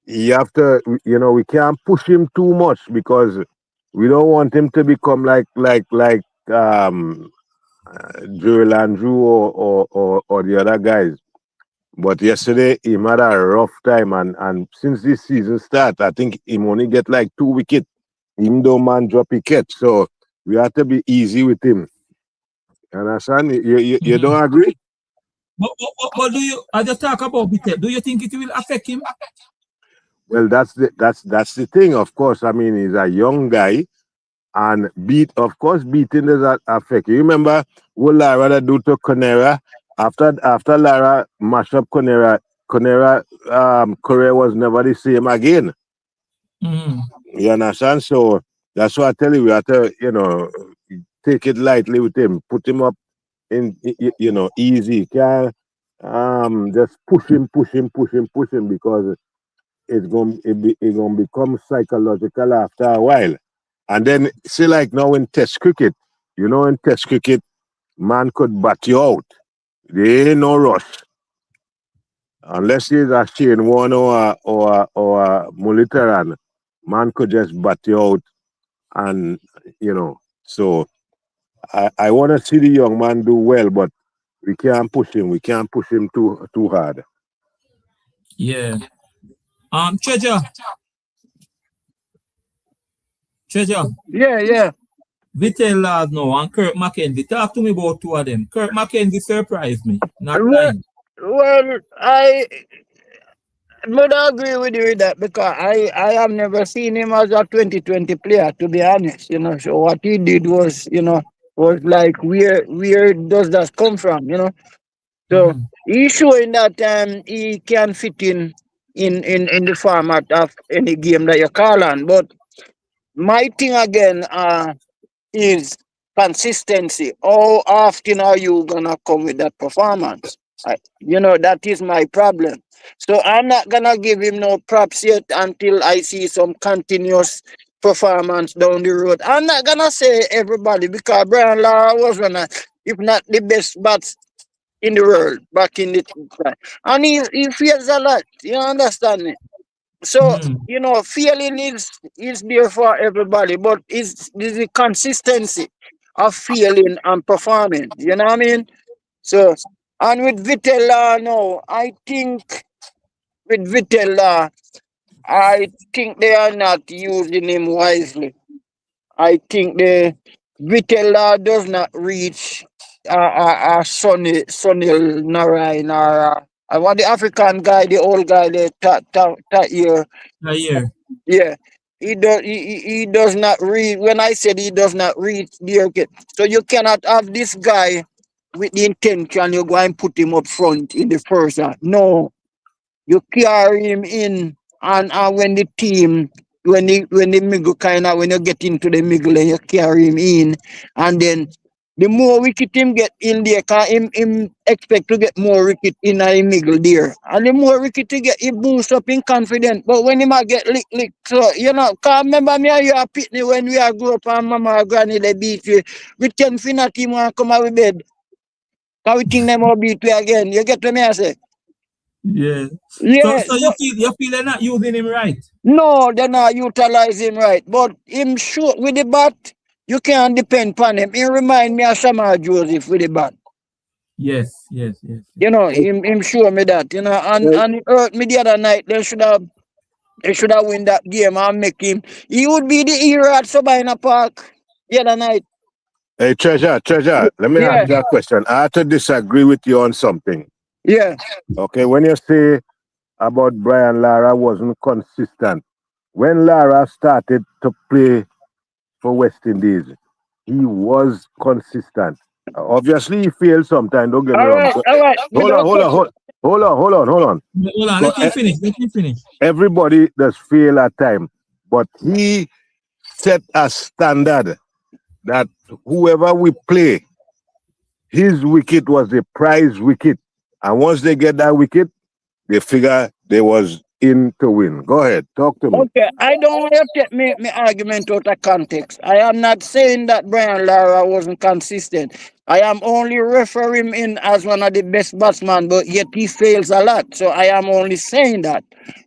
you have to, you know, we can't push him too much because we don't want him to become like Joel Andrew or the other guys. But yesterday he had a rough time, and since this season start, I think he only get like 2 wickets, even though man drop wicket. So we have to be easy with him. You understand? You don't agree? But do you, as you talk about it, do you think it will affect him? Well, that's the thing. Of course, I mean he's a young guy, and beating does affect you. Remember what Lara do to Conera after Lara mashed up Conera career was never the same again. You understand? So that's why I tell you we have to, you know, take it lightly with him, put him up in, you know, easy. Can't just push him because it's gonna become psychological after a while. And then see, like now in Test cricket, you know, in Test cricket, man could bat you out. There ain't no rush. Unless he's a Shane Warne or a Mulitaran, man could just bat you out, and you know. So I want to see the young man do well, but we can't push him. We can't push him too hard. Yeah. Treasure. Yeah. Vittel lad now and Kirk McKenzie. Talk to me about two of them. Kirk McKenzie surprised me. Not Well, lying. well, I would agree with you with that because I have never seen him as a 2020 player, to be honest. You know, so what he did was, was like where does that come from? You know, so he's showing that he can fit in the format of any game that you call on. But my thing again is consistency. How often are you gonna come with that performance? That is my problem. So I'm not gonna give him no props yet until I see some continuous performance down the road. I'm not gonna say everybody because Brian Lara was one of, if not the best bats in the world back in the time. And he feels a lot. You understand me? So, feeling is there for everybody, but is the consistency of feeling and performing. You know what I mean? So, and with Vitella now, I think with Vitella, I think they are not using him wisely. I think the Vitella does not reach Sonny Narayan or I want the African guy, the old guy, that year. Yeah. Yeah. He does not read. When I said he does not read the okay. So you cannot have this guy with the intention you go and put him up front in the first half. No, you carry him in, and when the team, when the middle when you get into the middle and you carry him in, and then the more wicket him get in there, cause him expect to get more wicket in the middle there, and the more wicket he get, he boost up in confidence. But when he might get lick, so cause remember me and you are pitney when we are grow up and mama and granny they beat you, we can finna team and come out with bed. Cause we think them all beat you again. You get what me I say? Yeah. Yeah. So you feel they're not using him right? No, they're not utilizing him right. But him shoot with the bat, you can't depend on him. He remind me of Shamar Joseph with the bat. Yes. Him show me that, and it hurt me the other night. They should have win that game and make him. He would be the hero at Sabina Park the other night. Hey, Treasure, let me ask you a question. I have to disagree with you on something. Yeah. Okay, when you say about Brian Lara wasn't consistent, when Lara started to play for West Indies, he was consistent. Obviously, he failed sometimes, don't get me wrong. All right. Hold on. Let him finish. Everybody does fail at times, but he set a standard that whoever we play, his wicket was the prize wicket. And once they get that wicket, they figure they was in to win. Go ahead, talk to me. Okay, I don't want to take my argument out of context. I am not saying that Brian Lara wasn't consistent. I am only referring him in as one of the best batsmen, but yet he fails a lot. So I am only saying that.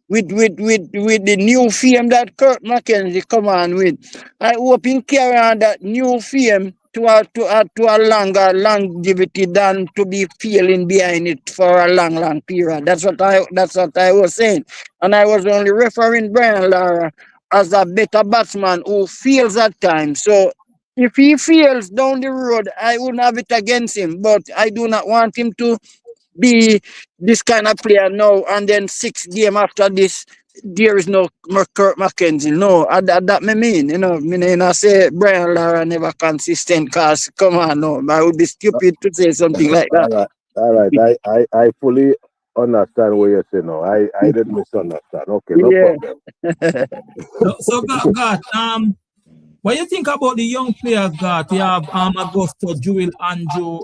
With the new fame that Kirk McKenzie come on with, I hope he carry on that new fame to a longer longevity than to be feeling behind it for a long period. That's what I was saying. And I was only referring Brian Lara as a better batsman who feels at times. So if he feels down the road, I wouldn't have it against him. But I do not want him to be this kind of player now, and then 6 games after this, there is no Kirk McKenzie. No, that me mean. I say Brian Lara never consistent, cause come on, no, I would be stupid to say something like that. All right. I fully understand what you're saying now. I didn't misunderstand. Okay, no problem. So God, what you think about the young players, God? You have Augusto, Joel, Andrew.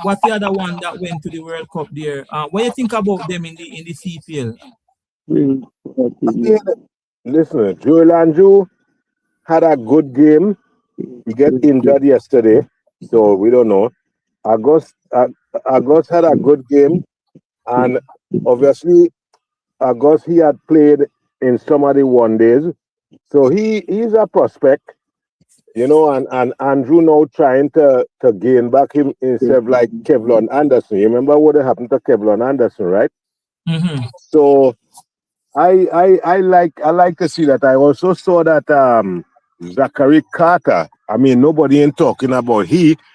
What's the other one that went to the World Cup there? What you think about them in the CPL? Listen, Joel Andrew, had a good game. He get injured yesterday, so we don't know. August had a good game, and obviously August he had played in some of the one days, so he's a prospect, and Andrew now trying to gain back him himself like Kevlon Anderson. You remember what happened to Kevlon Anderson, right? Mm-hmm. So I like to see that. I also saw that Zachary Carter. I mean, nobody ain't talking about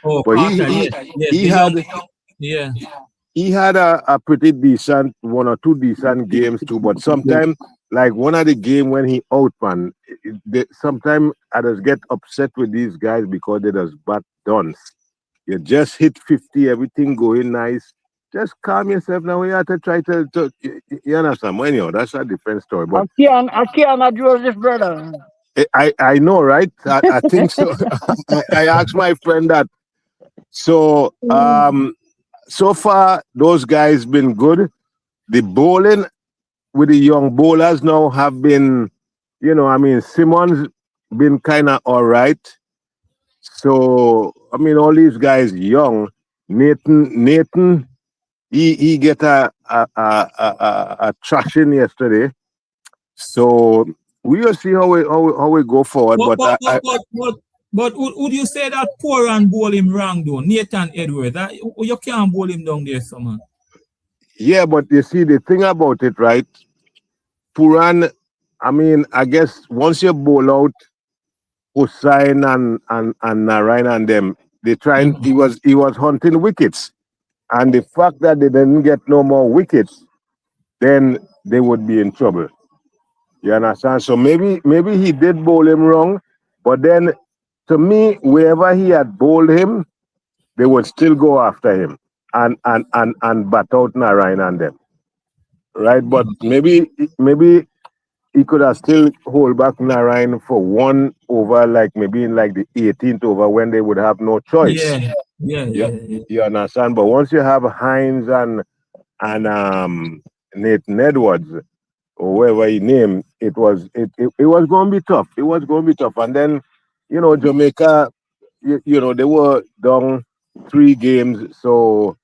Oh, but Carter, yeah, he the young, had yeah. he had a pretty decent one or two decent games too. But sometimes, like one of the game when he out man, sometimes I just get upset with these guys because they just bat done. You just hit 50, everything going nice. Just calm yourself now. You have to try you understand? Well, anyhow, that's a different story. But I can't Joseph, brother. I know, right? I think so. I asked my friend that. So so far those guys been good. The bowling with the young bowlers now have been, I mean, Simmons been kind of all right. So I mean, all these guys young. Nathan, he get a traction yesterday. So we will see how we go forward. But would you say that poor and bowl him wrong though? Nathan Edwards, you can't bowl him down there, someone. Yeah, but you see the thing about it, right? Puran, I mean, I guess once you bowl out Hussain and Narayan and them, they trying. He was hunting wickets, and the fact that they didn't get no more wickets, then they would be in trouble. You understand? So maybe he did bowl him wrong, but then to me, wherever he had bowled him, they would still go after him and bat out Narayan and them. Right? But maybe he could have still hold back Narayan for one over, like maybe in like the 18th over when they would have no choice. Yeah. You understand? But once you have Hines and Nathan Edwards or whoever he named, it was going to be tough. It was going to be tough. And then, Jamaica, they were down 3 games, so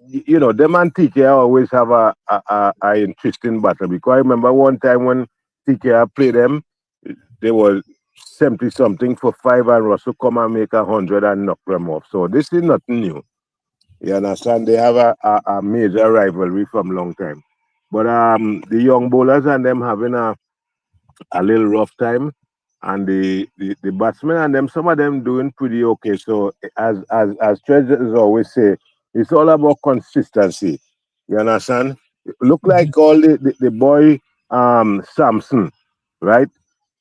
them and TKR always have a interesting battle, because I remember one time when TKR played them, they were 70 something for 5 and Russell come and make 100 and knock them off. So this is nothing new. You understand? They have a major rivalry from long time. But the young bowlers and them having a little rough time, and the batsmen and them, some of them doing pretty okay. So as treasures always say, it's all about consistency. You understand? Look like all the boy Samson, right?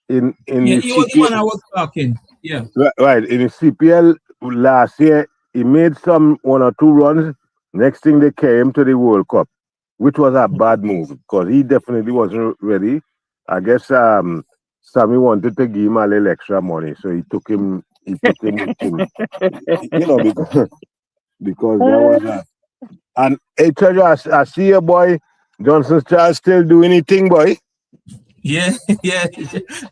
In Yeah, the he was the CPL, one I was talking. Yeah. right, in the CPL last year, he made some 1 or 2 runs. Next thing they came to the World Cup, which was a bad move because he definitely wasn't ready. I guess Sammy wanted to give him a little extra money, so he took him. He took him with him, because there was that. And hey, Treasure, I see your boy Johnson's child still do anything, boy. Yeah.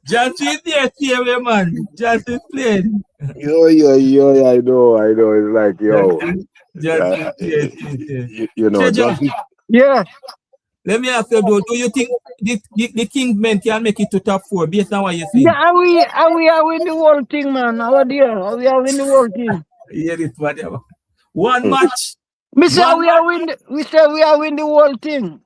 Johnson is there, TMA, man. Johnson playing. Yo, I know. It's like, yo, Johnson playing. Treasure, Johnson. Yeah. let me ask you, do you think the Kingsmen can make it to top 4 based on what you Yeah, think? are we in the whole thing, man? How dear? Are we in the whole thing? Yeah, it's whatever. One match. We say One we match. are win. We say we are win the whole thing.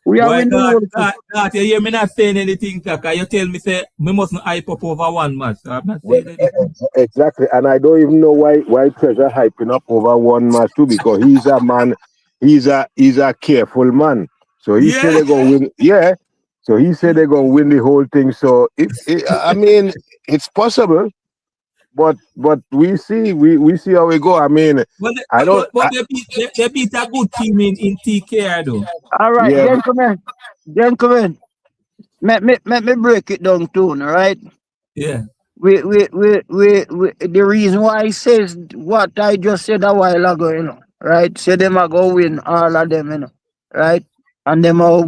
We are Boy, win the whole thing. God, you hear me not saying anything, Kaka. You tell me, say, me mustn't hype up over one match. So I'm not Well, saying anything. exactly, and I don't even know why Treasure hyping up over one match too, because he's a man, he's a careful man. So he said Yeah. they're gonna win. Yeah, so he said they're gonna win the whole thing. So I mean, it's possible, but we see how we go. I mean, But, I don't. they beat a good team in TKR, though. All right, Yeah, gentlemen. Let me break it down too. All right. Yeah. The reason why I says what I just said a while ago, right? Say them are go win all of them, right? and them all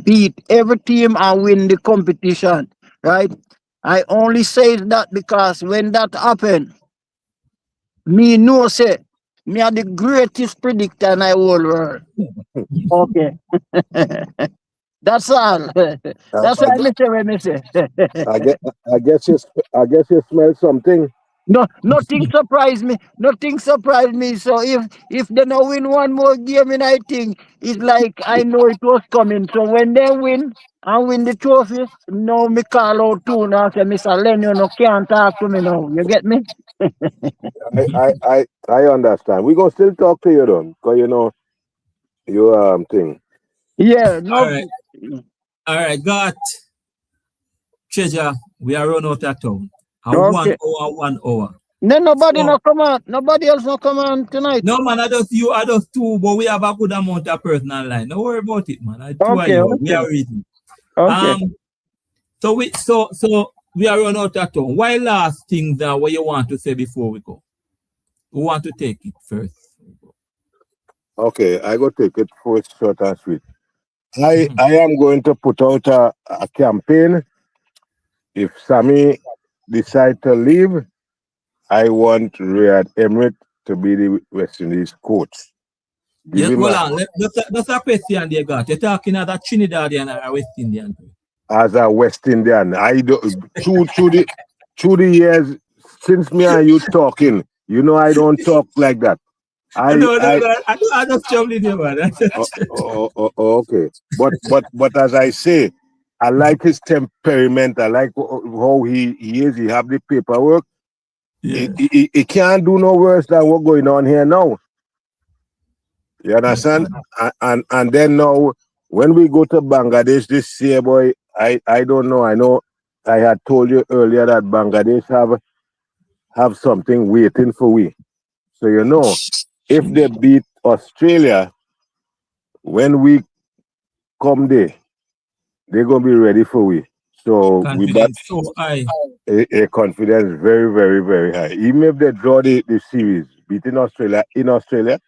beat every team and win the competition, right? I only say that because when that happened, me know say me are the greatest predictor in the whole world. Okay. That's all. I, That's why I say when I say. I guess I guess you smell something. No, nothing surprised me. Nothing surprised me. So if they don't win one more game, and I think it's like I know it was coming. So when they win and win the trophy, now me call out too now. Say, Mr. Lenny, you no can't talk to me now. You get me? I understand. We gonna still talk to you though, because you know you thing. Yeah. All No. right. All right, got treasure. We are run out of town. A Okay. 1 hour, 1 hour. Then nobody So no come on. Nobody else no come on tonight. no man, I just you, I just two, but we have a good amount of personal line. Don't worry about it, man. I two of Okay. you. We Okay. are ready. Okay. Um so we are run out of town. Why last things that what you want to say before we go? We want to take it first. Okay, I go take it first, short and sweet. I am going to put out a campaign. If Sammy decide to leave, I want Riyad Emirates to be the West Indies coach. Give Yeah, him hold on. That's a question they got. You're talking about Trinidadian or West Indian. as a West Indian. I do through the years since me and you talking. You know I don't talk like that. I No, I I just jumped in here, man. okay. But as I say, I like his temperament. I like how he is. He have the paperwork. Yeah. He can't do no worse than what's going on here now. You understand? And then now when we go to Bangladesh this year, boy, I don't know. I know I had told you earlier that Bangladesh have something waiting for we. So you know, if they beat Australia, when we come there, they're gonna be ready for we. So we back Confidence so high. a confidence very, very, very high. Even if they draw the series, beating Australia in Australia,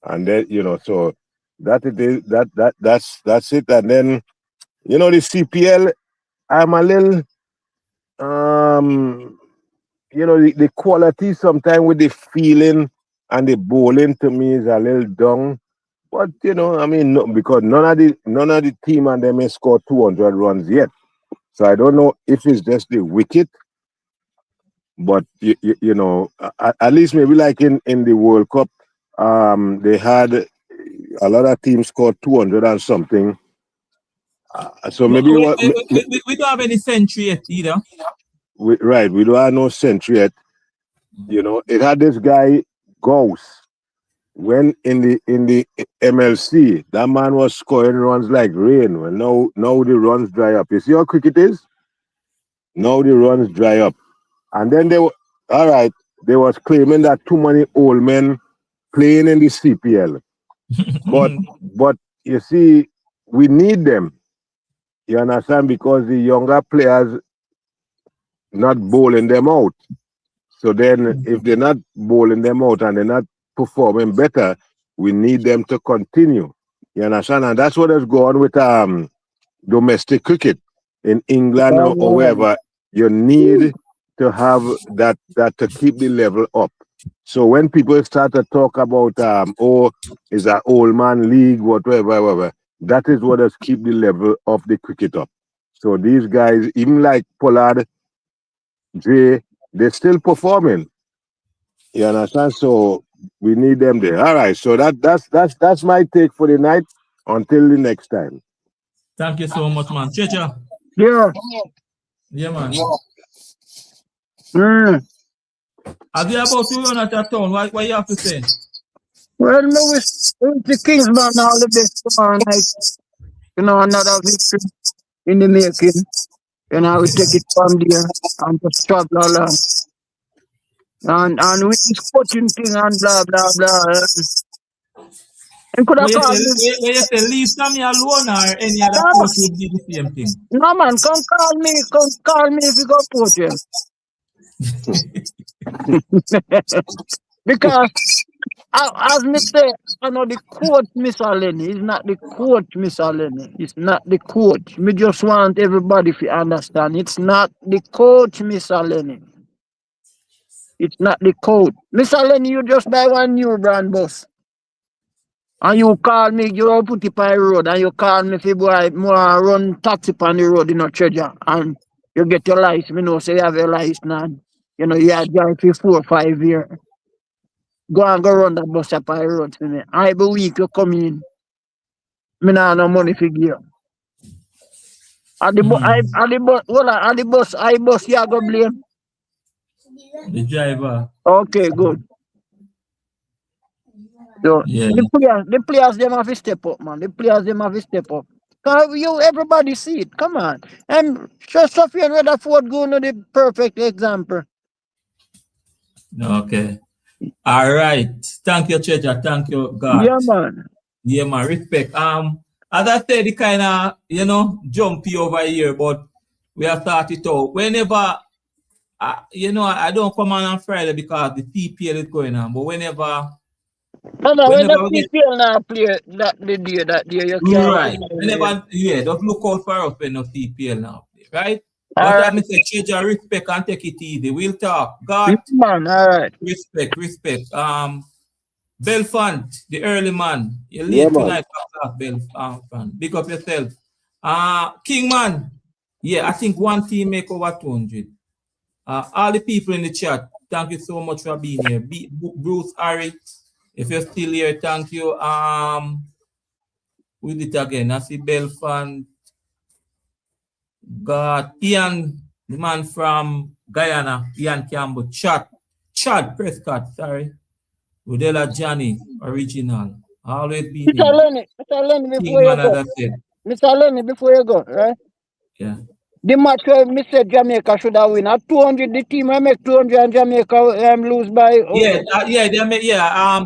and then you know, so that it is that's it. And then you know the CPL, I'm a little you know the quality sometimes with the feeling and the bowling to me is a little down. But you know, I mean, no, because none of the team and them may score 200 runs yet. So I don't know if it's just the wicket, but you know, at least maybe like in the World Cup, they had a lot of teams scored 200 and something. So No, maybe what we don't have any century yet either. right, we don't have no century yet. You know, it had this guy Gauss when in the MLC, that man was scoring runs like rain. Well, now the runs dry up. You see how quick it is? Now the runs dry up. And then they were all right. They was claiming that too many old men playing in the CPL. But you see, we need them. You understand? Because the younger players not bowling them out. So then if they're not bowling them out and they're not performing better, we need them to continue. You understand? And that's what has gone with domestic cricket in England or wherever. You need to have that to keep the level up. So when people start to talk about is an old man league, whatever, that is what has keep the level of the cricket up. So these guys, even like Pollard, Jay, they're still performing. You understand? So we need them there. All right. So that's my take for the night. Until the next time. Thank you so much, man. Checha. Yeah. Yeah, man. Mm. As you about to run out of town, what you have to say? Well, me wish the Kingsman all the best tomorrow night. You know, another victory in the making. You know, we take it from there and just travel along. And with this coaching thing and blah blah blah. And could have called me. When you say leave Sammy alone or any other No, coach would do the same thing? no man, come call me if you go coach him. Because As me say, I know the coach, Mr. Lenny. It's not the coach, Mr. Lenny. It's not the coach. Me just want everybody to understand. It's not the coach, Mr. Lenny. It's not the coach. Mr. Lenny, you just buy one new brand bus. And you call me, you put it on the road, and you call me if you boy more run taxi on the road in a treasure. And you get your license. Me know say you have your license now. You know, you have drive for 4 or 5 years. Go and go run that bus up on the road for me. Every week you come in. Me nah no money for give. And the bus, I bus, you go blame. The driver. Okay, good. So Yeah. the players them have to step up, man. The players them have to step up. Cause everybody see it. Come on. And Sophia and Rutherford go to the perfect example. Okay. All right. Thank you, Treasure. Thank you, God. Yeah, man. Yeah, man. Respect. As I said, the kind of, jumpy over here, but we have started out. Whenever, I don't come on Friday because the CPL is going on, but whenever No, when the we get CPL now play that day, you can't right, play. whenever, just look out for us when the CPL now play, right? All What I right, mean, say, Treasure, respect and take it easy. We'll talk. God, man. All right. respect. Belfont, the early man. You Yeah, lead man. tonight, Belfont. Big up yourself. King man. Yeah, I think one team make over 200. All the people in the chat, thank you so much for being here. Bruce Harry, if you're still here, thank you. We did it again. I see Belfont. Got Ian, the man from Guyana, Ian Campbell. Chad Prescott, sorry. Udella Johnny, original. Always been here. Mr. Lenny, King before you man, as go. I said. Mr. Lenny, before you go, right? Yeah. The match where Mr. Jamaica should have win. At 200, the team I make 200 and Jamaica lose by.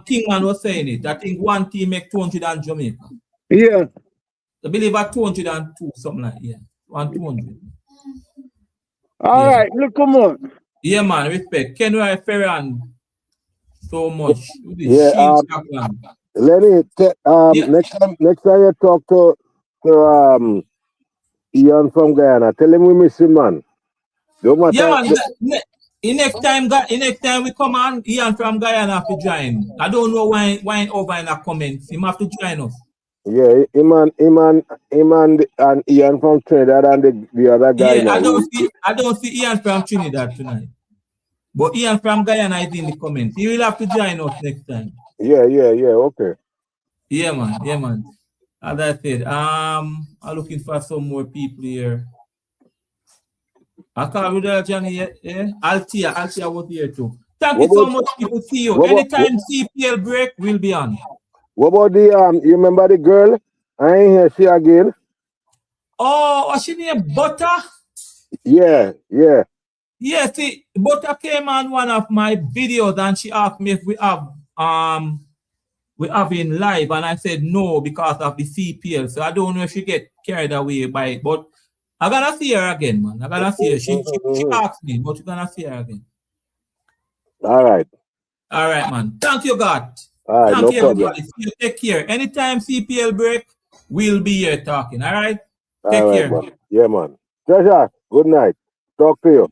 King man was saying it. I think one team make 200 and Jamaica. Yeah. I believe at 202, something like that. 200. All right, look, come on. Yeah, man, respect. Kenway Ferran, so much. Yeah, Lenny, next time you talk to Ian from Guyana, tell him we miss him, man. Don't matter. Yeah, man. Next time we come on, Ian from Guyana have to join. I don't know why over in the comments. He have to join us. Yeah, him and Ian from Trinidad and the other guy. Yeah, I don't see Ian from Trinidad tonight. But Ian from Guyana is in the comments. He will have to join us next time. Yeah, okay. Yeah, man. As I said, I'm looking for some more people here. I can't read Johnny yet. Yeah? Altia was here too. Thank you so much, people. See you. Anytime CPL break, we'll be on. What about the you remember the girl? I ain't hear she again. Oh, what's she name? Butter? Yeah. Yeah, see, Butter came on one of my videos and she asked me if we have in live, and I said no because of the CPL. So I don't know if she get carried away by it, but I'm gonna see her again, man. I'm gonna see her. She asked me, but you're gonna see her again. All right, man. Thank you, God. All right, Thank no you, problem. everybody. See you. Take care. Anytime CPL break, we'll be here talking. All right. All Take right, care. man. Yeah, man. Treasure, good night. Talk to you.